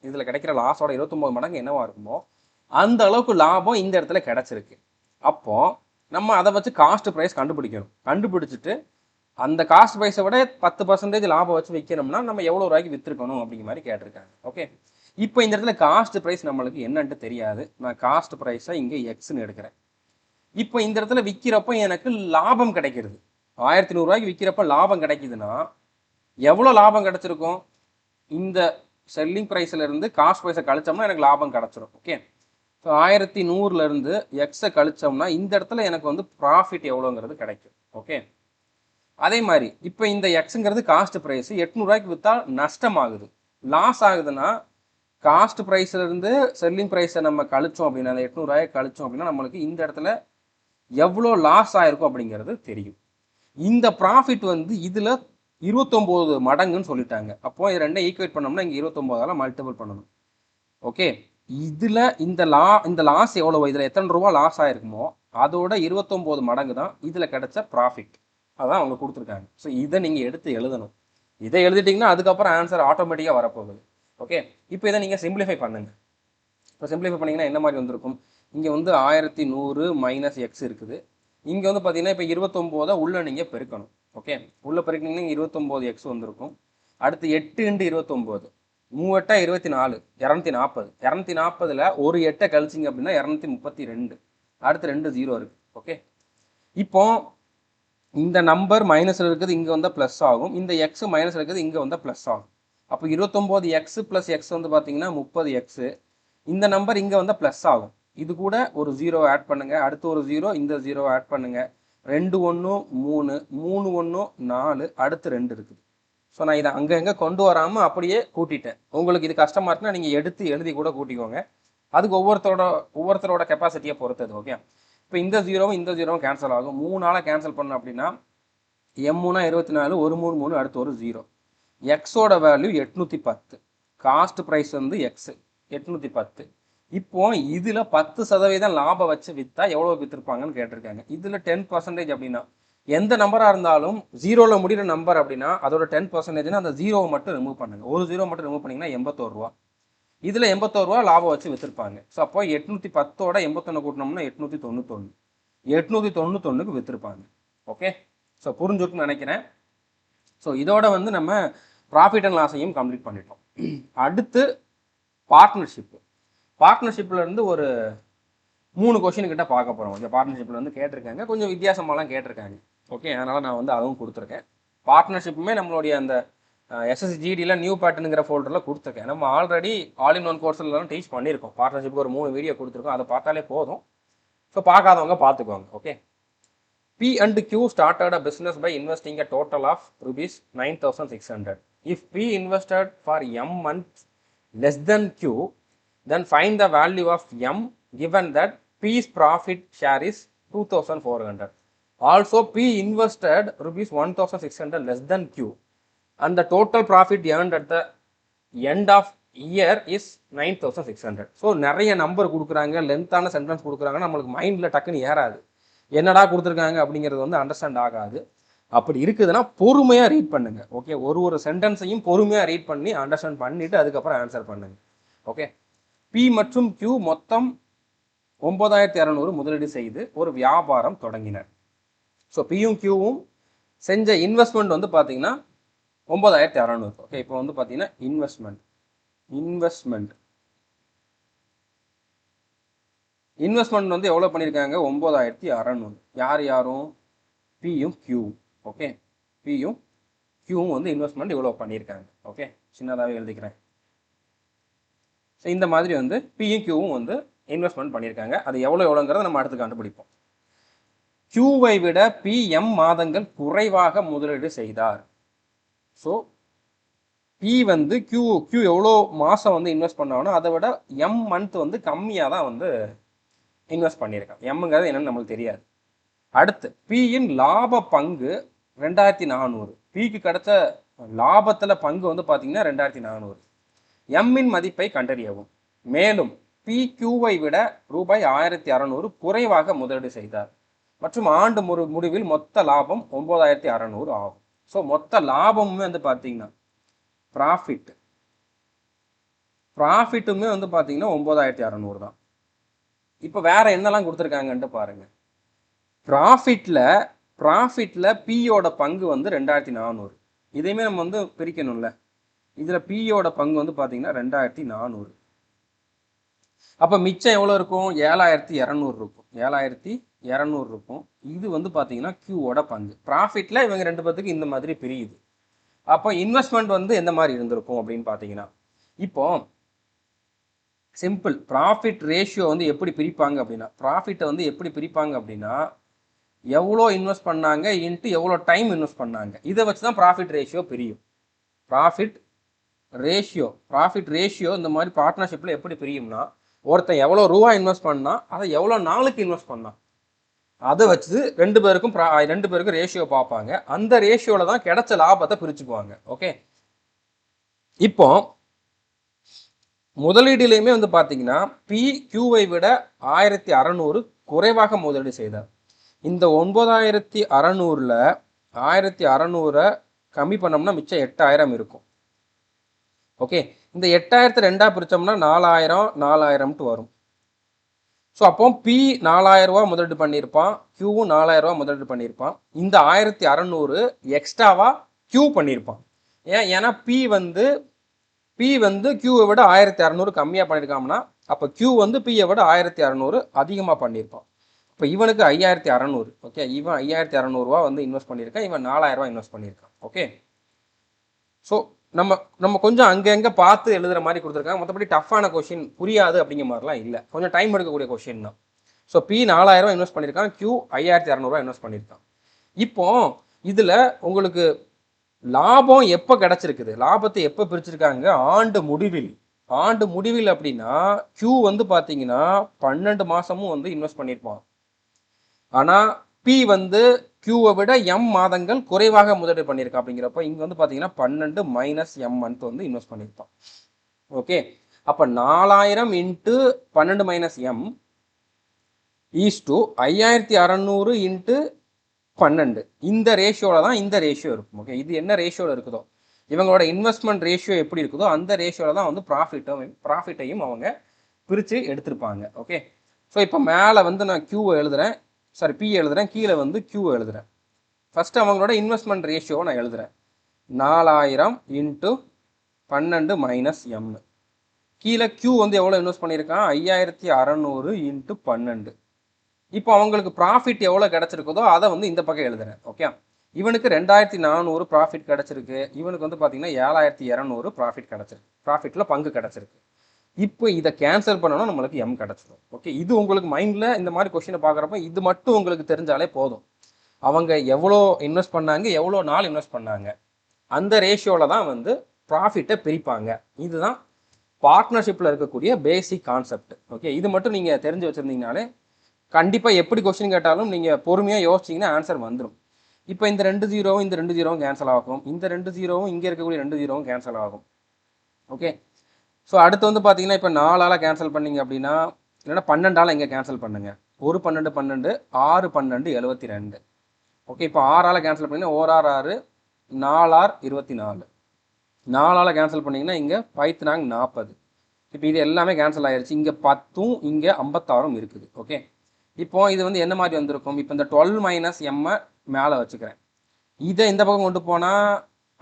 இதில் கிடைக்கிற லாஸோட 29 மடங்கு என்னவா இருக்குமோ அந்த அளவுக்கு லாபம் இந்த இடத்துல கிடைச்சிருக்கு. அப்போ நம்ம அதை வச்சு காஸ்ட் ப்ரைஸ் கண்டுபிடிக்கணும். கண்டுபிடிச்சிட்டு அந்த காஸ்ட் ப்ரைஸை விட 10% லாபம் வச்சு விற்கணும்னா நம்ம எவ்வளோ ரூபாய்க்கு விற்றுருக்கணும் அப்படிங்கிற மாதிரி கேட்டிருக்காங்க. ஓகே, இப்போ இந்த இடத்துல காஸ்ட் ப்ரைஸ் நம்மளுக்கு என்னன்ட்டு தெரியாது. நான் காஸ்ட் ப்ரைஸை இங்கே எக்ஸ்ன்னு எடுக்கிறேன். இப்போ இந்த இடத்துல விற்கிறப்ப எனக்கு லாபம் கிடைக்கிறது. 1100 ரூபாய்க்கு விற்கிறப்ப லாபம் கிடைக்குதுன்னா எவ்வளோ லாபம் கிடைச்சிருக்கும், இந்த செல்லிங் ப்ரைஸ்லேருந்து காஸ்ட் ப்ரைஸை கழிச்சோம்னா எனக்கு லாபம் கிடச்சிரும். ஓகே, ஸோ 1100லேருந்து எக்ஸை கழிச்சோம்னா இந்த இடத்துல எனக்கு வந்து ப்ராஃபிட் எவ்வளோங்கிறது கிடைக்கும். ஓகே, அதே மாதிரி இப்போ இந்த எக்ஸுங்கிறது காஸ்ட் ப்ரைஸ் 800 ரூபாய்க்கு விற்றா நஷ்டம் ஆகுது, லாஸ் ஆகுதுன்னா காஸ்ட் ப்ரைஸ்லேருந்து செல்லிங் ப்ரைஸை நம்ம கழிச்சோம் அப்படின்னா அந்த 800 ரூபாயை கழிச்சோம் அப்படின்னா நம்மளுக்கு இந்த இடத்துல எவ்வளோ லாஸ் ஆயிருக்கும் அப்படிங்கிறது தெரியும். இந்த ப்ராஃபிட் வந்து இதில் 29 மடங்குன்னு சொல்லிட்டாங்க. அப்போ இது ரெண்டை ஈக்குவேட் பண்ணோம்னா இங்கே 29ஆல் மல்டிபிள் பண்ணணும். ஓகே, இதில் இந்த லாஸ் எவ்வளோ, இதில் எத்தனை ரூபா லாஸ் ஆயிருக்குமோ அதோட 29 மடங்கு தான் இதில் கிடைச்ச ப்ராஃபிட். அதான் அவங்க கொடுத்துருக்காங்க. ஸோ இதை நீங்கள் எடுத்து எழுதணும். இதை எழுதிட்டிங்கன்னா அதுக்கப்புறம் ஆன்சர் ஆட்டோமேட்டிக்காக வரப்போகுது. ஓகே, இப்போ இதை நீங்கள் சிம்பிளிஃபை பண்ணுங்கள். இப்போ சிம்பிளிஃபை பண்ணிங்கன்னா என்ன மாதிரி வந்திருக்கும், இங்கே வந்து 1100 மைனஸ் எக்ஸ் இருக்குது. இங்கே வந்து பார்த்தீங்கன்னா இப்போ 29 உள்ளே நீங்கள் பெருக்கணும். ஓகே, உள்ளே பெருக்கினீங்கன்னா 29 எக்ஸ் வந்திருக்கும். அடுத்து 8 × 29, 3 8 24, 240. 240ல் ஒரு 8 கழிச்சிங்க அப்படின்னா 232. அடுத்து 2 0 இருக்குது. ஓகே, இப்போ இந்த நம்பர் மைனஸில் இருக்குது, இங்கே வந்தால் ப்ளஸ் ஆகும். இந்த எக்ஸ் மைனஸில் இருக்குது, இங்கே வந்தால் ப்ளஸ் ஆகும். அப்போ 29 எக்ஸ் ப்ளஸ் எக்ஸ் வந்து பார்த்தீங்கன்னா 30 எக்ஸு. இந்த நம்பர் இங்கே வந்தால் ப்ளஸ் ஆகும். இது கூட ஒரு 0 ஆட் பண்ணுங்கள், அடுத்து ஒரு 0, இந்த 0 ஆட் பண்ணுங்கள். 2 1 3, 3 1 4, அடுத்து 2 இருக்குது. ஸோ நான் இதை அங்கே கொண்டு வராமல் அப்படியே கூட்டிட்டேன். உங்களுக்கு இது கஷ்டமாக இருக்குன்னா நீங்கள் எடுத்து எழுதி கூட கூட்டிக்கோங்க. அதுக்கு ஒவ்வொருத்தரோட கெப்பாசிட்டியை பொறுத்தது. ஓகே, இப்போ இந்த 0வும் இந்த 0வும் கேன்சல் ஆகும். 3ஆல் கேன்சல் பண்ணோம் அப்படின்னா M3 24, 1 3 3, அடுத்து ஒரு 0. எக்ஸோட வேல்யூ 810, காஸ்ட் ப்ரைஸ் வந்து எக்ஸ் 810. இப்போ இதில் 10% லாபம் வச்சு விற்றா எவ்வளோ விற்றுருப்பாங்கன்னு கேட்டிருக்காங்க. இதில் 10% அப்படின்னா எந்த நம்பராக இருந்தாலும் 0ல் முடிகிற நம்பர் அப்படின்னா அதோட 10%னா அந்த 0வை மட்டும் ரிமூவ் பண்ணுங்கள். ஒரு 0 மட்டும் ரிமூவ் பண்ணிங்கன்னா 81 ரூபா. இதில் 81 ரூபா லாபம் வச்சு விற்றுருப்பாங்க. ஸோ அப்போ 810ஓட 81 கூட்டினோம்னா 891, 891க்கு விற்றுருப்பாங்க. ஓகே, ஸோ புரிஞ்சுக்குன்னு நினைக்கிறேன். ஸோ இதோட வந்து நம்ம ப்ராஃபிட் அண்ட் லாஸையும் கம்ப்ளீட் பண்ணிட்டோம். அடுத்து பார்ட்னர்ஷிப்பில் இருந்து ஒரு 3 கொஷின் கிட்ட பார்க்க போகிறோம். இந்த பார்ட்னர்ஷிப்பில் வந்து கேட்டிருக்காங்க, கொஞ்சம் வித்தியாசமாலாம் கேட்டிருக்காங்க. ஓகே, அதனால் நான் வந்து அதுவும் கொடுத்துருக்கேன். பார்ட்னர்ஷிப்புமே நம்மளுடைய அந்த SSGDயில் நியூ பேட்டர்னுங்கிற ஃபோல்டரில் கொடுத்துருக்கேன். நம்ம ஆல்ரெடி ஆல் இன் ஒன் கோர்ஸ்லாம் டீச் பண்ணியிருக்கோம். பார்ட்னர்ஷிப் ஒரு 3 வீடியோ கொடுத்துருக்கோம், அதை பார்த்தாலே போதும். ஸோ பார்க்காதவங்க பார்த்துக்கோங்க. Okay, P and Q started a business by investing a total of rupees 9,600. If P invested for M months less than Q, then find the value of M given that P's profit share is 2,400. Also, P invested rupees 1,600 less than Q, and the total profit earned at the end of year is 9,600. So நிறைய number கொடுக்குறாங்க, லென்த்தான sentence கொடுக்குறாங்க, நம்மளுக்கு மைண்டில் டக்குன்னு ஏறாது. என்னடா கொடுத்துருக்காங்க அப்படிங்கிறது வந்து அண்டர்ஸ்டாண்ட் ஆகாது. அப்படி இருக்குதுன்னா பொறுமையாக ரீட் பண்ணுங்க. ஓகே, ஒரு சென்டென்ஸையும் பொறுமையாக ரீட் பண்ணி அண்டர்ஸ்டாண்ட் பண்ணிவிட்டு அதுக்கப்புறம் ஆன்சர் பண்ணுங்க. ஓகே, பி மற்றும் கியூ மொத்தம் 9,200 முதலீடு செய்து ஒரு வியாபாரம் தொடங்கினர். ஸோ பியும் கியூவும் செஞ்ச இன்வெஸ்ட்மெண்ட் வந்து பார்த்தீங்கன்னா 9,200. ஓகே, இப்போ வந்து பார்த்தீங்கன்னா இன்வெஸ்ட்மெண்ட் வந்து எவ்வளோ பண்ணியிருக்காங்க? 9,600. யாரும்? பியும் கியூவும். ஓகே, பியும் கியூவும் வந்து இன்வெஸ்ட்மெண்ட் இவ்வளோ பண்ணியிருக்காங்க. ஓகே, சின்னதாகவே எழுதிக்கிறேன். ஸோ இந்த மாதிரி வந்து பியும் கியூவும் வந்து இன்வெஸ்ட்மெண்ட் பண்ணியிருக்காங்க. அது எவ்வளோங்கிறத நம்ம அடுத்து கண்டுபிடிப்போம். கியூவை விட PM மாதங்கள் குறைவாக முதலீடு செய்தார். ஸோ பி வந்து கியூ எவ்வளோ மாதம் வந்து இன்வெஸ்ட் பண்ணானோ அதை விட M மந்த் வந்து கம்மியாக தான் வந்து இன்வெஸ்ட் பண்ணியிருக்கான். எம்ங்கிறது என்னன்னு நம்மளுக்கு தெரியாது. அடுத்து பியின் லாப பங்கு 2,400. பிக்கு கிடைச்ச லாபத்தில் பங்கு வந்து பார்த்தீங்கன்னா 2,400. எம்மின் மதிப்பை கண்டறியவும். மேலும் பி கியூவை விட ரூபாய் 1,600 குறைவாக முதலீடு செய்தார் மற்றும் ஆண்டு முடிவில் மொத்த லாபம் 9,600 ஆகும். ஸோ மொத்த லாபமுமே வந்து பார்த்தீங்கன்னா ப்ராஃபிட்டுமே வந்து பார்த்தீங்கன்னா 9,600 தான். இப்போ வேற என்னெல்லாம் கொடுத்துருக்காங்கன்ட்டு பாருங்க. ப்ராஃபிட்ல பியோட பங்கு வந்து 2,400. இதையுமே நம்ம வந்து பிரிக்கணும்ல. இதில் பியோட பங்கு வந்து பார்த்தீங்கன்னா 2,400. அப்போ மிச்சம் எவ்வளோ இருக்கும்? 7,200 இருக்கும். 7,200 இருக்கும். இது வந்து பார்த்தீங்கன்னா கியூவோட பங்கு. ப்ராஃபிட்ல இவங்க 2 பேத்துக்கு இந்த மாதிரி பிரியுது. அப்போ இன்வெஸ்ட்மெண்ட் வந்து எந்த மாதிரி இருந்திருக்கும் அப்படின்னு பார்த்தீங்கன்னா, இப்போ சிம்பிள் ப்ராஃபிட் ரேஷியோ வந்து எப்படி பிரிப்பாங்க அப்படின்னா எவ்வளோ இன்வெஸ்ட் பண்ணாங்க இன்ட்டு எவ்வளோ டைம் இன்வெஸ்ட் பண்ணாங்க, இதை வச்சு தான் ப்ராஃபிட் ரேஷியோ பிரியும். ப்ராஃபிட் ரேஷியோ இந்த மாதிரி பார்ட்னர்ஷிப்பில் எப்படி பிரியும்னா, ஒருத்தன் எவ்வளோ ரூபா இன்வெஸ்ட் பண்ணால் அதை எவ்வளோ நாளுக்கு இன்வெஸ்ட் பண்ணான் அதை வச்சு ரெண்டு பேருக்கும் ரேஷியோ பார்ப்பாங்க. அந்த ரேஷியோவில் தான் கிடைச்ச லாபத்தை பிரிச்சுக்குவாங்க. ஓகே, இப்போ முதலீடுலையுமே வந்து பார்த்தீங்கன்னா பி கியூவை விட 1,600 குறைவாக முதலீடு செய்தார். இந்த 9,600ல் 1,600 கம்மி பண்ணோம்னா மிச்சம் 8,000 இருக்கும். ஓகே, இந்த 8,000 2ஆக பிரித்தோம்னா 4,000 வரும். ஸோ அப்போ பி 4,000 ரூபா முதலீடு பண்ணியிருப்பான், கியூவும் 4,000 ரூபா முதலீடு பண்ணியிருப்பான். இந்த 1,600 எக்ஸ்ட்ராவாக கியூ பண்ணியிருப்பான். ஏன்னா பி வந்து கியூவை விட 1,600 கம்மியாக பண்ணியிருக்காங்கன்னா அப்போ கியூ வந்து பியை விட 1,600 அதிகமாக பண்ணியிருப்பான். இப்போ இவனுக்கு 5,600. ஓகே, இவன் 5,600 ரூபா வந்து இன்வெஸ்ட் பண்ணியிருக்கான், இவன் 4,000 ரூபா இன்வெஸ்ட் பண்ணியிருக்கான். ஓகே, ஸோ நம்ம கொஞ்சம் அங்கங்கே பார்த்து எழுதுகிற மாதிரி கொடுத்துருக்காங்க. மற்றபடி டஃப்பான கொஷின் புரியாது அப்படிங்கிற மாதிரிலாம் இல்லை, கொஞ்சம் டைம் எடுக்கக்கூடிய கொஷின் தான். ஸோ பி 4,000 ரூபா இன்வெஸ்ட் பண்ணியிருக்கான், கியூ 5,600 ரூபா இன்வெஸ்ட் பண்ணியிருக்கான். இப்போ இதில் உங்களுக்கு லாபம் எப்போ கிடச்சிருக்குது, லாபத்தை எப்போ பிரிச்சிருக்காங்க? ஆண்டு முடிவில் அப்படின்னா கியூ வந்து பார்த்தீங்கன்னா 12 மாதமும் வந்து இன்வெஸ்ட் பண்ணியிருப்பான். ஆனால் பி வந்து கியூவை விட எம் மாதங்கள் குறைவாக முதலீடு பண்ணியிருக்கான். அப்படிங்கிறப்ப இங்கே வந்து பார்த்தீங்கன்னா 12 மைனஸ் எம் மந்த் வந்து இன்வெஸ்ட் பண்ணியிருப்பான். ஓகே, அப்போ 4,000 into 12 minus M is to 5,600 into 12. இந்த ரேஷியோவில் தான் இந்த ரேஷியோ இருக்கும். ஓகே, இது என்ன ரேஷியோவில் இருக்குதோ, இவங்களோட இன்வெஸ்ட்மெண்ட் ரேஷியோ எப்படி இருக்குதோ அந்த ரேஷியோவில் தான் வந்து ப்ராஃபிட்டையும் அவங்க பிரித்து எடுத்திருப்பாங்க. ஓகே, ஸோ இப்போ மேலே வந்து நான் கியூவை எழுதுகிறேன், பி எழுதுகிறேன், கீழே வந்து கியூவை எழுதுகிறேன். ஃபஸ்ட்டு அவங்களோட இன்வெஸ்ட்மெண்ட் ரேஷியோவை நான் எழுதுகிறேன். 4000 இன்ட்டு 12 மைனஸ் எம். கீழே Q வந்து எவ்வளோ இன்வெஸ்ட் பண்ணியிருக்கான், 5600 இன்ட்டு 12. இப்போ அவங்களுக்கு ப்ராஃபிட் எவ்வளோ கிடச்சிருக்குதோ அதை வந்து இந்த பக்கம் எழுதுறேன். ஓகே, இவனுக்கு 2400 ப்ராஃபிட் கிடச்சிருக்கு, இவனுக்கு வந்து பார்த்தீங்கன்னா 7200 ப்ராஃபிட் கிடச்சிருக்கு, ப்ராஃபிட்டில் பங்கு கிடச்சிருக்கு. இப்போ இதை கேன்சல் பண்ணணும், நம்மளுக்கு எம் கிடச்சிடும். ஓகே, இது உங்களுக்கு மைண்டில் இந்த மாதிரி கொஷினை பார்க்குறப்ப இது மட்டும் உங்களுக்கு தெரிஞ்சாலே போதும். அவங்க எவ்வளோ இன்வெஸ்ட் பண்ணாங்க, எவ்வளோ நாள் இன்வெஸ்ட் பண்ணாங்க, அந்த ரேஷியோவில் தான் வந்து ப்ராஃபிட்டை பிரிப்பாங்க. இதுதான் பார்ட்னர்ஷிப்பில் இருக்கக்கூடிய பேசிக் கான்செப்ட். ஓகே, இது மட்டும் நீங்கள் தெரிஞ்சு வச்சுருந்தீங்கனாலே கண்டிப்பாக எப்படி கொஸ்டின் கேட்டாலும் நீங்கள் பொறுமையாக யோசிச்சிங்கன்னா ஆன்சர் வந்துடும். இப்போ இந்த 2 ஜீரோவும் இந்த 2 ஜீரோவும் கேன்சல் ஆகும், இந்த 2 ஜீரோவும் இங்கே இருக்கக்கூடிய 2 ஜீரோவும் கேன்சல் ஆகும். ஓகே, ஸோ அடுத்து வந்து பார்த்தீங்கன்னா இப்போ 4ஆல் கேன்சல் பண்ணிங்க அப்படின்னா, இல்லைன்னா 12ஆல் இங்கே கேன்சல் பண்ணுங்க. 1 12 12 6 12 72. ஓகே, இப்போ 6ஆல் கேன்சல் பண்ணிங்கன்னா 1 6 6 4 6 24. 4ஆல் கேன்சல் பண்ணிங்கன்னா இங்கே 5 4 40. இப்போ இது எல்லாமே கேன்சல் ஆகிடுச்சு. இங்கே 10ம் இங்கே 56ம் இருக்குது. ஓகே, இப்போ இது வந்து என்ன மாதிரி வந்திருக்கும், இப்போ இந்த 12 மைனஸ் எம்மை மேலே வச்சுக்கிறேன். இதை இந்த பக்கம் கொண்டு போனால்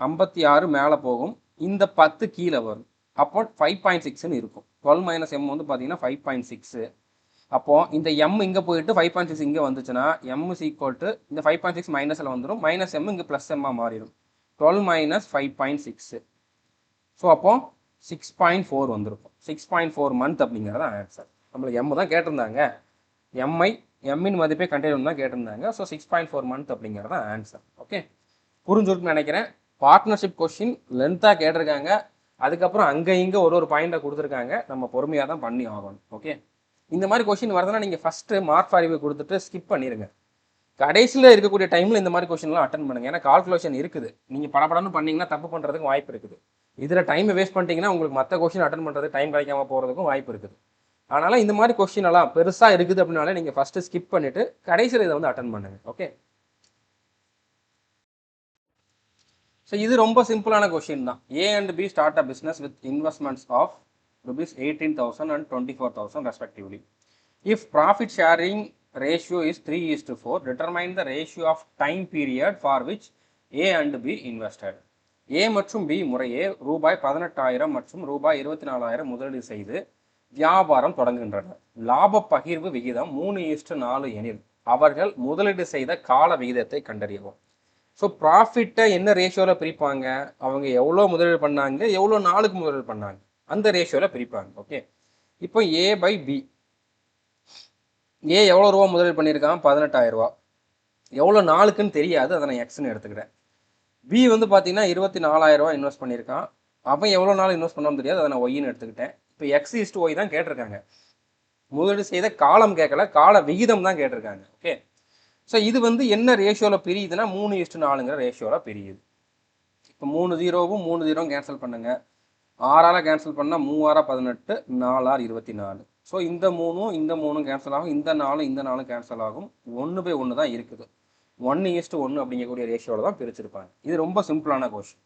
56 மேலே போகும், இந்த 10 கீழே வரும். அப்போ 5.6ன்னு இருக்கும். 12 மைனஸ் எம் வந்து பார்த்தீங்கன்னா 5.6. அப்போது இந்த எம் இங்கே போயிட்டு 5.6 இங்கே வந்துச்சுன்னா எம் இஸ் ஈக்குவல் டு இந்த 5.6 மைனஸில் வந்துடும், மைனஸ் எம் இங்கே ப்ளஸ் எம்மாக மாறிடும். 12 மைனஸ் 5.6. ஸோ அப்போது 6.4 வந்திருக்கும். 6.4 மந்த் அப்படிங்கிறத ஆன்சர். நம்மளுக்கு எம் தான் கேட்டிருந்தாங்க, எம்மின் மதிப்பை கண்டறியணும் தான் கேட்டிருந்தாங்க. ஸோ 6.4 மந்த் அப்படிங்கிறத ஆன்சர். ஓகே, புரிஞ்சுருக்குன்னு நினைக்கிறேன். பார்ட்னர்ஷிப் கொஸ்டின் லென்த்தாக கேட்டிருக்காங்க, அதுக்கப்புறம் அங்கே இங்கே ஒரு பாயிண்டை கொடுத்துருக்காங்க, நம்ம பொறுமையாக தான் பண்ணி ஆகணும். ஓகே, இந்த மாதிரி கொஸ்டின் வருதுன்னா நீங்கள் ஃபஸ்ட்டு மார்க் ஃபாரிவை கொடுத்துட்டு ஸ்கிப் பண்ணிடுங்க. கடைசியில் இருக்கக்கூடிய டைமில் இந்த மாதிரி கொஸ்டின்லாம் அட்டன் பண்ணுங்கள். ஏன்னா கால்குலேஷன் இருக்குது, நீங்கள் படப்படன்னு பண்ணிங்கன்னா தப்பு பண்ணுறதுக்கு வாய்ப்பு இருக்குது. இதில் டைமை வேஸ்ட் பண்ணிட்டீங்கன்னா உங்களுக்கு மற்ற கொஸ்டின் அட்டன் பண்ணுறதுக்கு டைம் கிடைக்காம போகிறதுக்கும் வாய்ப்பு இருக்குது. அதனால் இந்த மாதிரி கொஸ்டின் எல்லாம் பெருசாக இருக்குது அப்படின்னாலே நீங்கள் ஃபஸ்ட்டு ஸ்கிப் பண்ணிவிட்டு கடைசியில் இதை வந்து அட்டன் பண்ணுங்கள். ஓகே, ஸோ இது ரொம்ப சிம்பிளான கொஸ்டின் தான். A and B start a business with investments of rupees 18,000 and 24,000 respectively. If profit sharing ratio is 3:4, determine the ratio of time period for which A and B invested. A மற்றும் B முறையே ரூபாய் 18,000 மற்றும் ரூபாய் 24,000 முதலீடு செய்து வியாபாரம் தொடங்குகின்றனர். லாப பகிர்வு விகிதம் 3:4 எனில் அவர்கள் முதலீடு செய்த கால விகிதத்தை கண்டறியவும். ஸோ ப்ராஃபிட்டை என்ன ரேஷியோவில் பிரிப்பாங்க, அவங்க எவ்வளோ முதலீடு பண்ணாங்க, எவ்வளோ நாளுக்கு முதலீடு பண்ணாங்க, அந்த ரேஷியோவில் பிரிப்பாங்க. ஓகே, இப்போ A பை B. ஏ எவ்வளோ ரூபா முதலீடு பண்ணியிருக்கான், 18,000 ரூபா. எவ்வளோ நாளுக்குன்னு தெரியாது, அதை நான் எக்ஸ்ன்னு எடுத்துக்கிறேன். பி வந்து பார்த்தீங்கன்னா 24,000 ரூபா இன்வெஸ்ட் பண்ணியிருக்கான், அவன் எவ்வளோ நாள் இன்வெஸ்ட் பண்ணணும்னு தெரியாது, அதை நான் ஒய்ன்னு எடுத்துக்கிட்டேன். இப்போ X:Y தான் கேட்டிருக்காங்க, முதலீடு செய்த காலம் கேட்கல, கால விகிதம் தான் கேட்டிருக்காங்க. ஓகே, ஸோ இது வந்து என்ன ரேஷியோவில் பிரியுதுன்னா 3:4ங்கிற ரேஷியோவில் பிரியுது. இப்போ 3 ஜீரோவும் 3 ஜீரோவும் கேன்சல் பண்ணுங்க. 6ஆல் கேன்சல் பண்ணால் 3 18, 4 24. ஸோ இந்த 3ம் கேன்சல் ஆகும், இந்த 4 கேன்சல் ஆகும். 1/1 தான் இருக்குது. 1:1 அப்படிங்கக்கூடிய ரேஷியோவில் தான் பிரிச்சிருப்பாங்க. இது ரொம்ப சிம்பிளான கொஸ்டின்.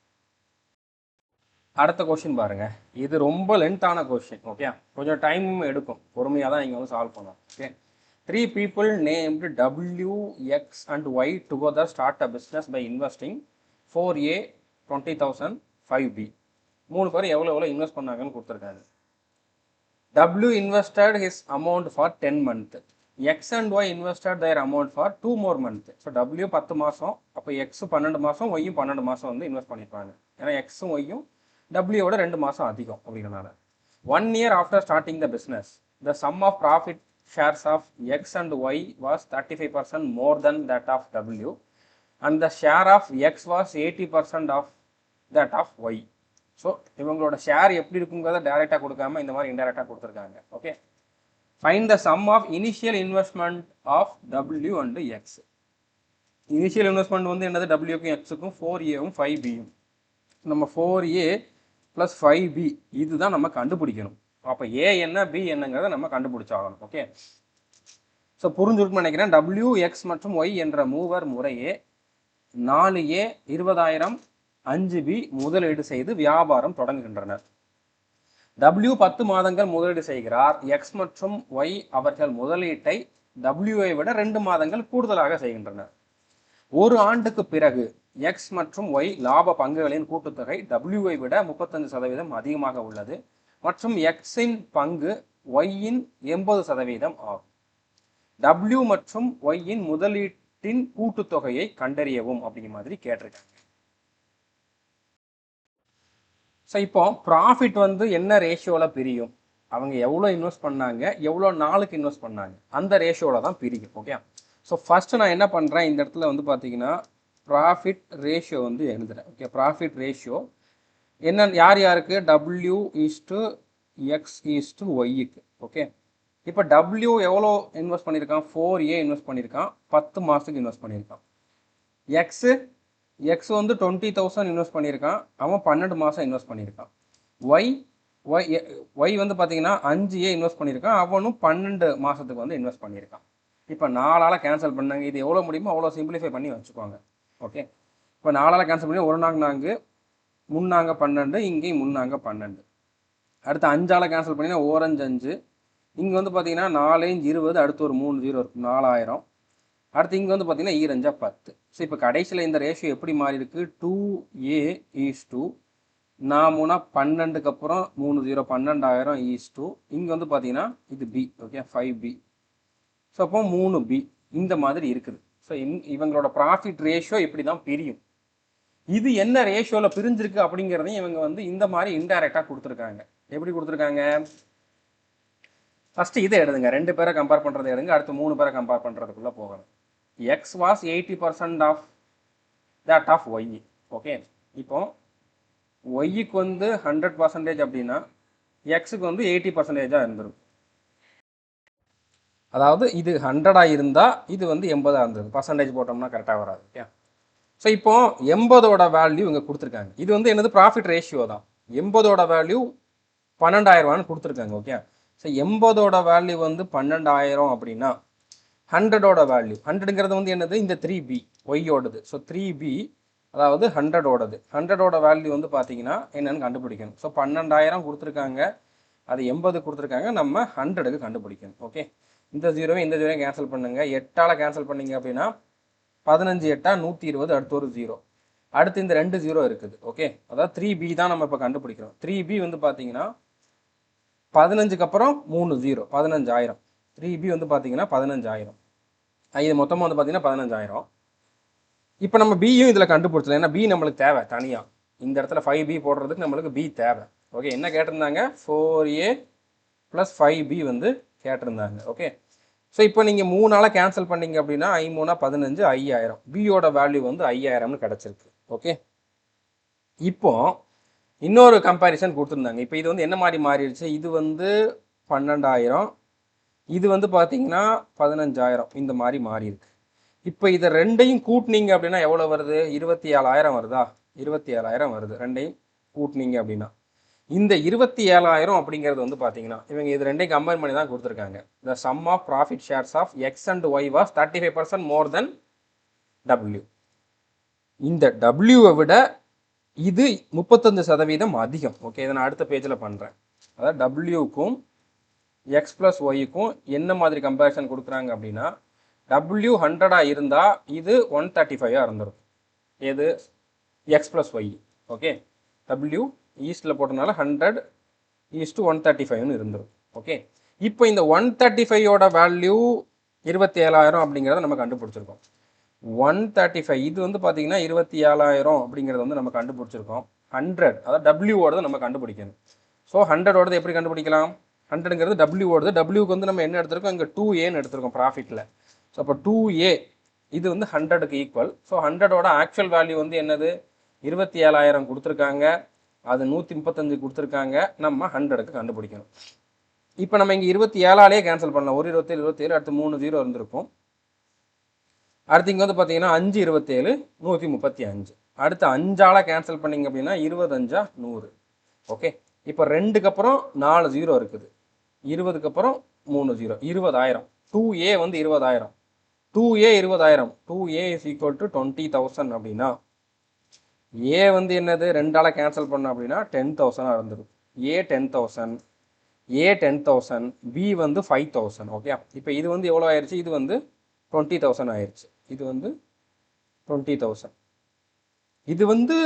அடுத்த கொஸ்டின் பாருங்க, இது ரொம்ப லென்த்தான கொஸ்டின். ஓகே, கொஞ்சம் டைம் எடுக்கும், பொறுமையாக தான் நீங்கள் வந்து சால்வ் பண்ணலாம். Okay, 3 people named W, X and Y together start a business by investing 4A 20,000, 5B. 3 பேர் எவ்வளோ இன்வெஸ்ட் பண்ணாங்கன்னு கொடுத்துருக்காங்க. W invested his amount for 10 months. X and Y invested their amount for 2 more months. So W 10 மாதம், அப்போ X 12 மாதம், Y 12 மாதம் வந்து invest பண்ணியிருப்பாங்க. ஏன்னா Xம் Yயும் Wயோட 2 மாதம் அதிகம் அப்படிங்கிறனால. 1 year after starting the business, the sum of profit shares of X and Y was 35% more than that of W, and the share of X was 80% of that of Y. So இவங்களோட share எப்படி இருக்குங்கிறத டைரெக்டாக கொடுக்காம இந்த மாதிரி இன்டைரக்டாக கொடுத்துருக்காங்க. Okay, find the sum of initial investment of W and X. Initial investment வந்து என்னது, Wக்கும் Xக்கும் 4Aவும் 5Bயும். நம்ம 4A + 5B இதுதான் நம்ம கண்டுபிடிக்கணும். அப்போ A என்ன B என்னங்கிறத நம்ம கண்டுபிடிச்சாகணும். ஓகே, ஸோ புரிஞ்சுருக்குன்னு நினைக்கிறேன். W, X மற்றும் Y என்ற மூவர் முறையே 4A 20,000, 5B முதலீடு செய்து வியாபாரம் தொடங்குகின்றனர். W 10 மாதங்கள் முதலீடு செய்கிறார். X மற்றும் Y அவர்கள் முதலீட்டை W-ஐ விட 2 மாதங்கள் கூடுதலாக செய்கின்றனர். ஒரு ஆண்டுக்கு பிறகு எக்ஸ் மற்றும் ஒய் லாப பங்குகளின் கூட்டுத்தொகை டபிள்யூவை விட 35% அதிகமாக உள்ளது மற்றும் எக்ஸின் பங்கு ஒய்யின் 80% ஆகும். டபிள்யூ மற்றும் ஒய்யின் முதலீட்டின் கூட்டுத்தொகையை கண்டறியவும் அப்படிங்கிற மாதிரி கேட்டிருக்காங்க. ஸோ இப்போ ப்ராஃபிட் வந்து என்ன ரேஷியோவில் பிரியும், அவங்க எவ்வளோ இன்வெஸ்ட் பண்ணாங்க, எவ்வளோ நாளுக்கு இன்வெஸ்ட் பண்ணாங்க, அந்த ரேஷியோவில் தான் பிரிக்கும். ஓகே, ஸோ ஃபஸ்ட்டு நான் என்ன பண்ணுறேன், இந்த இடத்துல வந்து பார்த்தீங்கன்னா ப்ராஃபிட் ரேஷியோ வந்து எழுதுறேன். ஓகே, ப்ராஃபிட் ரேஷியோ என்ன, யார் யாருக்கு, டபிள்யூ ஈஸ்டு எக்ஸ் ஈஸ்டு ஒய்க்கு. ஓகே, இப்போ டபிள்யூ எவ்வளோ இன்வெஸ்ட் பண்ணியிருக்கான், 4A இன்வெஸ்ட் பண்ணியிருக்கான், 10 மாதத்துக்கு இன்வெஸ்ட் பண்ணியிருக்கான். எக்ஸ் வந்து 20,000 இன்வெஸ்ட் பண்ணியிருக்கான், அவன் 12 மாதம் இன்வெஸ்ட் பண்ணியிருக்கான். ஒய் வந்து பார்த்தீங்கன்னா 5A இன்வெஸ்ட் பண்ணியிருக்கான், அவனும் 12 மாதத்துக்கு வந்து இன்வெஸ்ட் பண்ணியிருக்கான். இப்போ 4ஆல் கேன்சல் பண்ணாங்க, இது எவ்வளோ முடியுமோ அவ்வளோ சிம்பிளிஃபை பண்ணி வச்சுக்கோங்க. ஓகே, இப்போ 4ஆல் கேன்சல் பண்ணி 1 4 3 12, இங்கேயும் 3 12. அடுத்து 5ஆல் கேன்சல் பண்ணினா 1 5 5, இங்கே வந்து பார்த்தீங்கன்னா 4 20, அடுத்து ஒரு 3 0 இருக்கும், 4000. அடுத்து இங்கே வந்து பார்த்தீங்கன்னா 2 10. ஸோ இப்போ கடைசியில் இந்த ரேஷியோ எப்படி மாறி இருக்கு, 2A ஈஸ்டு 12க்கு அப்புறம் 3 0 12,000 ஈஸ்டு இங்கே வந்து பார்த்தீங்கன்னா இது பி. Okay, 5B. ஸோ அப்போ 3B இந்த மாதிரி இருக்குது. ஸோ இவங்களோட ப்ராஃபிட் ரேஷியோ இப்படி தான் பிரியும். இது என்ன ரேஷியோவில் பிரிஞ்சிருக்கு அப்படிங்கிறதையும் இவங்க வந்து இந்த மாதிரி இன்டைரக்டாக கொடுத்துருக்காங்க. எப்படி கொடுத்துருக்காங்க, ஃபஸ்ட்டு இதை எடுங்க, 2 பேரை கம்பேர் பண்ணுறதை எடுங்க, அடுத்து 3 பேரை கம்பேர் பண்ணுறதுக்குள்ளே போகணும். X was 80% of that of Y. Okay, இப்போ ஒய்க்கு வந்து 100% அப்படின்னா எக்ஸுக்கு வந்து 80% இருந்திருக்கும். அதாவது இது 100 இருந்தால் இது வந்து 80 இருந்தது, பர்சன்டேஜ் போட்டோம்னா கரெக்டாக வராது. ஓகே, ஸோ இப்போ 80ஓட வேல்யூ இங்கே கொடுத்துருக்காங்க. இது வந்து என்னது, ப்ராஃபிட் ரேஷியோ தான். 80ஓட வேல்யூ 12,000 கொடுத்துருக்காங்க. ஓகே, ஸோ 80ஓட வேல்யூ வந்து 12,000 அப்படின்னா 100ஓட வேல்யூ, 100ங்கிறது வந்து என்னது, இந்த 3B ஒய்யோடது. ஸோ 3B அதாவது 100ஓடது. 100ஓட வேல்யூ வந்து பார்த்தீங்கன்னா என்னென்னு கண்டுபிடிக்கணும். ஸோ 12,000 கொடுத்துருக்காங்க, அது 80 கொடுத்துருக்காங்க, நம்ம 100க்கு கண்டுபிடிக்கணும். ஓகே, இந்த ஜீரோவை இந்த ஜீரோவை கேன்சல் பண்ணுங்க, 8ஆல் கேன்சல் பண்ணிங்க அப்படின்னா 15 8 120, அடுத்து ஒரு 0, அடுத்து இந்த 2 0 இருக்குது. ஓகே, அதாவது 3B தான் நம்ம இப்போ கண்டுபிடிக்கிறோம். 3B வந்து பார்த்தீங்கன்னா 15க்கு அப்புறம் 3 0 15,000. 3B வந்து பார்த்தீங்கன்னா 15,000. இது மொத்தமாக வந்து பார்த்தீங்கன்னா 15,000. இப்போ நம்ம பியும் இதில் கண்டுபிடிச்சல, ஏன்னா பி நம்மளுக்கு தேவை தனியாக. இந்த இடத்துல 5B போடுறதுக்கு நம்மளுக்கு பி தேவை. ஓகே, என்ன கேட்டிருந்தாங்க, 4A + 5B வந்து கேட்டிருந்தாங்க. ஓகே, ஸோ இப்போ நீங்கள் 3ஆல் கேன்சல் பண்ணிங்க அப்படின்னா 5 3 15 5000. பியோட வேல்யூ வந்து 5000னு கிடச்சிருக்கு. ஓகே, இப்போ இன்னொரு கம்பேரிசன் கொடுத்துருந்தாங்க. இப்போ இது வந்து என்ன மாதிரி மாறிடுச்சு, இது வந்து 12,000, இது வந்து பார்த்தீங்கன்னா 15,000, இந்த மாதிரி மாறி இருக்கு. இப்போ இதை ரெண்டையும் கூட்டினீங்க அப்படின்னா எவ்வளோ வருது, 27,000 வருதா, 27,000 வருது. ரெண்டையும் கூட்டினீங்க அப்படின்னா இந்த 27,000 அப்படிங்கிறது வந்து பார்த்தீங்கன்னா இவங்க இது ரெண்டையும் கம்பைன் பண்ணி தான் கொடுத்துருக்காங்க. The sum of profit shares of X and Y was 35% more then W. இந்த டபிள்யூவை விட இது 35% அதிகம். ஓகே, இதை நான் அடுத்த பேஜில் பண்ணுறேன். அதாவது டபிள்யூக்கும் எக்ஸ் ப்ளஸ் ஒய்க்கும் என்ன மாதிரி கம்பேரிசன் கொடுக்குறாங்க அப்படின்னா, டபிள்யூ 100 இருந்தால் இது 135 இருந்திருக்கும். எது, X plus Y. Okay, W ஈஸ்டில் போட்டனால 100 ஈஸ்டு 135ன்னு இருந்திருக்கும். ஓகே, இப்போ இந்த 135ஓட வேல்யூ 27,000 அப்படிங்கிறத நம்ம கண்டுபிடிச்சிருக்கோம். 135 இது வந்து பார்த்தீங்கன்னா 27,000 அப்படிங்கிறத வந்து நம்ம கண்டுபிடிச்சிருக்கோம். 100 அதாவது டபிள்யூவோடது நம்ம கண்டுபிடிக்கணும். ஸோ 100ஓடது எப்படி கண்டுபிடிக்கலாம், 100ங்கிறது டபிள்யூவோடது. டபிள்யூக்கு வந்து நம்ம என்ன எடுத்திருக்கோம், இங்கே 2Aன்னு எடுத்திருக்கோம் ப்ராஃபிட்டில். ஸோ அப்போ 2A இது வந்து 100க்கு ஈக்குவல். ஸோ 100ஓட ஆக்சுவல் வேல்யூ வந்து என்னது, 27,000 கொடுத்துருக்காங்க, அது 135 கொடுத்துருக்காங்க, நம்ம 100க்கு கண்டுபிடிக்கணும். இப்போ நம்ம இங்கே 27ஆலே கேன்சல் பண்ணலாம், ஒரு 27 27, அடுத்து 3 0 இருந்திருக்கும். அடுத்து இங்கே வந்து பார்த்தீங்கன்னா 5 27 135, அடுத்து 5ஆல் கேன்சல் பண்ணிங்க அப்படின்னா 25 100. ஓகே, இப்போ 2க்கு அப்புறம் 4 0 இருக்குது, 20க்கு அப்புறம் 3 0, 20,000. 2A வந்து 20,000, 2A 20,000, 2A is equal to 20,000 அப்படின்னா ஏ வந்து என்னது, 2ஆல் கேன்சல் பண்ணோம் அப்படின்னா 10,000 இருந்துடும். ஏ 10,000, ஏ 10,000, பி வந்து 5,000. ஓகே, இப்போ இது வந்து எவ்வளோ ஆயிடுச்சு, இது வந்து 20,000 ஆயிடுச்சு. இது வந்து 20,000. இது வந்து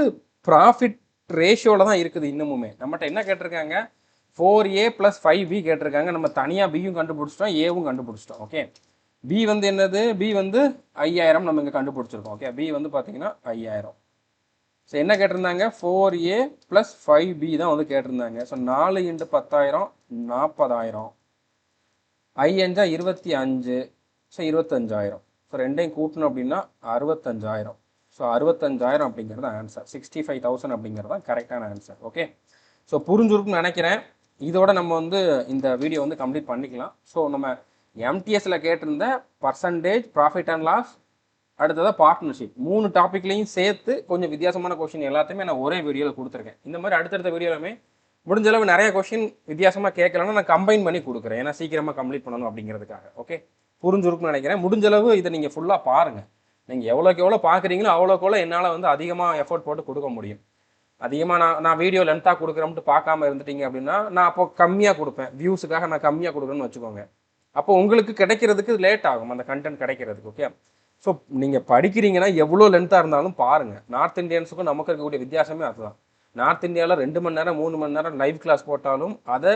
ப்ராஃபிட் ரேஷியோவில் தான் இருக்குது இன்னமுமே. நம்மகிட்ட என்ன கேட்டிருக்காங்க, 4A + 5B கேட்டிருக்காங்க. நம்ம தனியாக பியும் கண்டுபிடிச்சிட்டோம், ஏவும் கண்டுபிடிச்சிட்டோம். ஓகே, பி வந்து என்னது, பி வந்து 5000 நம்ம இங்கே கண்டுபிடிச்சிருக்கோம். ஓகே, பி வந்து பார்த்தீங்கன்னா 5000. ஸோ என்ன கேட்டிருந்தாங்க, 4A + 5B தான் வந்து கேட்டிருந்தாங்க. So 4 × 10,000 40,000, 5 × 25, so 25,000. ஸோ ரெண்டையும் கூட்டணும் அப்படின்னா 65,000. ஸோ 65,000 அப்படிங்கிறது ஆன்சர். 65,000 அப்படிங்கிறது தான் கரெக்டான ஆன்சர். ஓகே, ஸோ புரிஞ்சுருக்குன்னு நினைக்கிறேன். இதோட நம்ம வந்து இந்த வீடியோ வந்து கம்ப்ளீட் பண்ணிக்கலாம். ஸோ நம்ம எம்டிஎஸ்ல கேட்டிருந்த பர்சன்டேஜ், ப்ராஃபிட் அண்ட் லாஸ், அடுத்ததாக பார்ட்னர்ஷிப், 3 டாப்பிக்லையும் சேர்த்து கொஞ்சம் வித்தியாசமான கொஷின் எல்லாத்தையுமே நான் ஒரே வீடியோவில் கொடுத்துருக்கேன். இந்த மாதிரி அடுத்தடுத்த வீடியோலுமே முடிஞ்ச அளவு நிறைய கொஷின் வித்தியாசமாக கேட்கலன்னா நான் கம்பைன் பண்ணி கொடுக்குறேன். ஏன்னா சீக்கிரமாக கம்ப்ளீட் பண்ணணும் அப்படிங்கிறதுக்காக. ஓகே, புரிஞ்சுருக்குன்னு நினைக்கிறேன். முடிஞ்ச அளவு இதை நீங்கள் ஃபுல்லாக பாருங்கள். நீங்கள் எவ்வளோக்கு எவ்வளோ பார்க்குறீங்களோ அவ்வளோக்கு என்னால் வந்து அதிகமாக எஃபோர்ட் போட்டு கொடுக்க முடியும். அதிகமாக நான் வீடியோ லென்த்தாக கொடுக்குறோம்ட்டு பார்க்காம இருந்துட்டீங்க அப்படின்னா நான் அப்போ கம்மியாக கொடுப்பேன். வியூஸுக்காக நான் கம்மியாக கொடுக்குறேன்னு வச்சுக்கோங்க. அப்போ உங்களுக்கு கிடைக்கிறதுக்கு லேட் ஆகும், அந்த கண்டென்ட் கிடைக்கிறதுக்கு. ஓகே, ஸோ நீங்கள் படிக்கிறீங்கன்னா எவ்வளோ லென்த்தாக இருந்தாலும் பாருங்கள். நார்த் இந்தியன்ஸுக்கும் நமக்கு இருக்கக்கூடிய வித்தியாசமே அதுதான். நார்த் இந்தியாவில் 2 மணி நேரம் 3 மணி நேரம் லைவ் கிளாஸ் போட்டாலும் அதை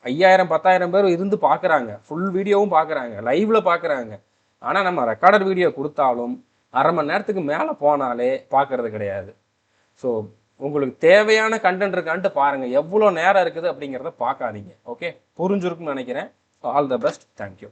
5000 10,000 பேர் இருந்து பார்க்குறாங்க, ஃபுல் வீடியோவும் பார்க்குறாங்க, லைவில் பார்க்குறாங்க. ஆனால் நம்ம ரெக்கார்டட் வீடியோ கொடுத்தாலும் அரை மணி நேரத்துக்கு மேலே போனாலே பார்க்கறது கிடையாது. ஸோ உங்களுக்கு தேவையான கண்டென்ட் இருக்கான்ட்டு பாருங்கள், எவ்வளோ நேரம் இருக்குது அப்படிங்கிறத பார்க்காதீங்க. ஓகே, புரிஞ்சிருக்குன்னு நினைக்கிறேன். All the best, thank you.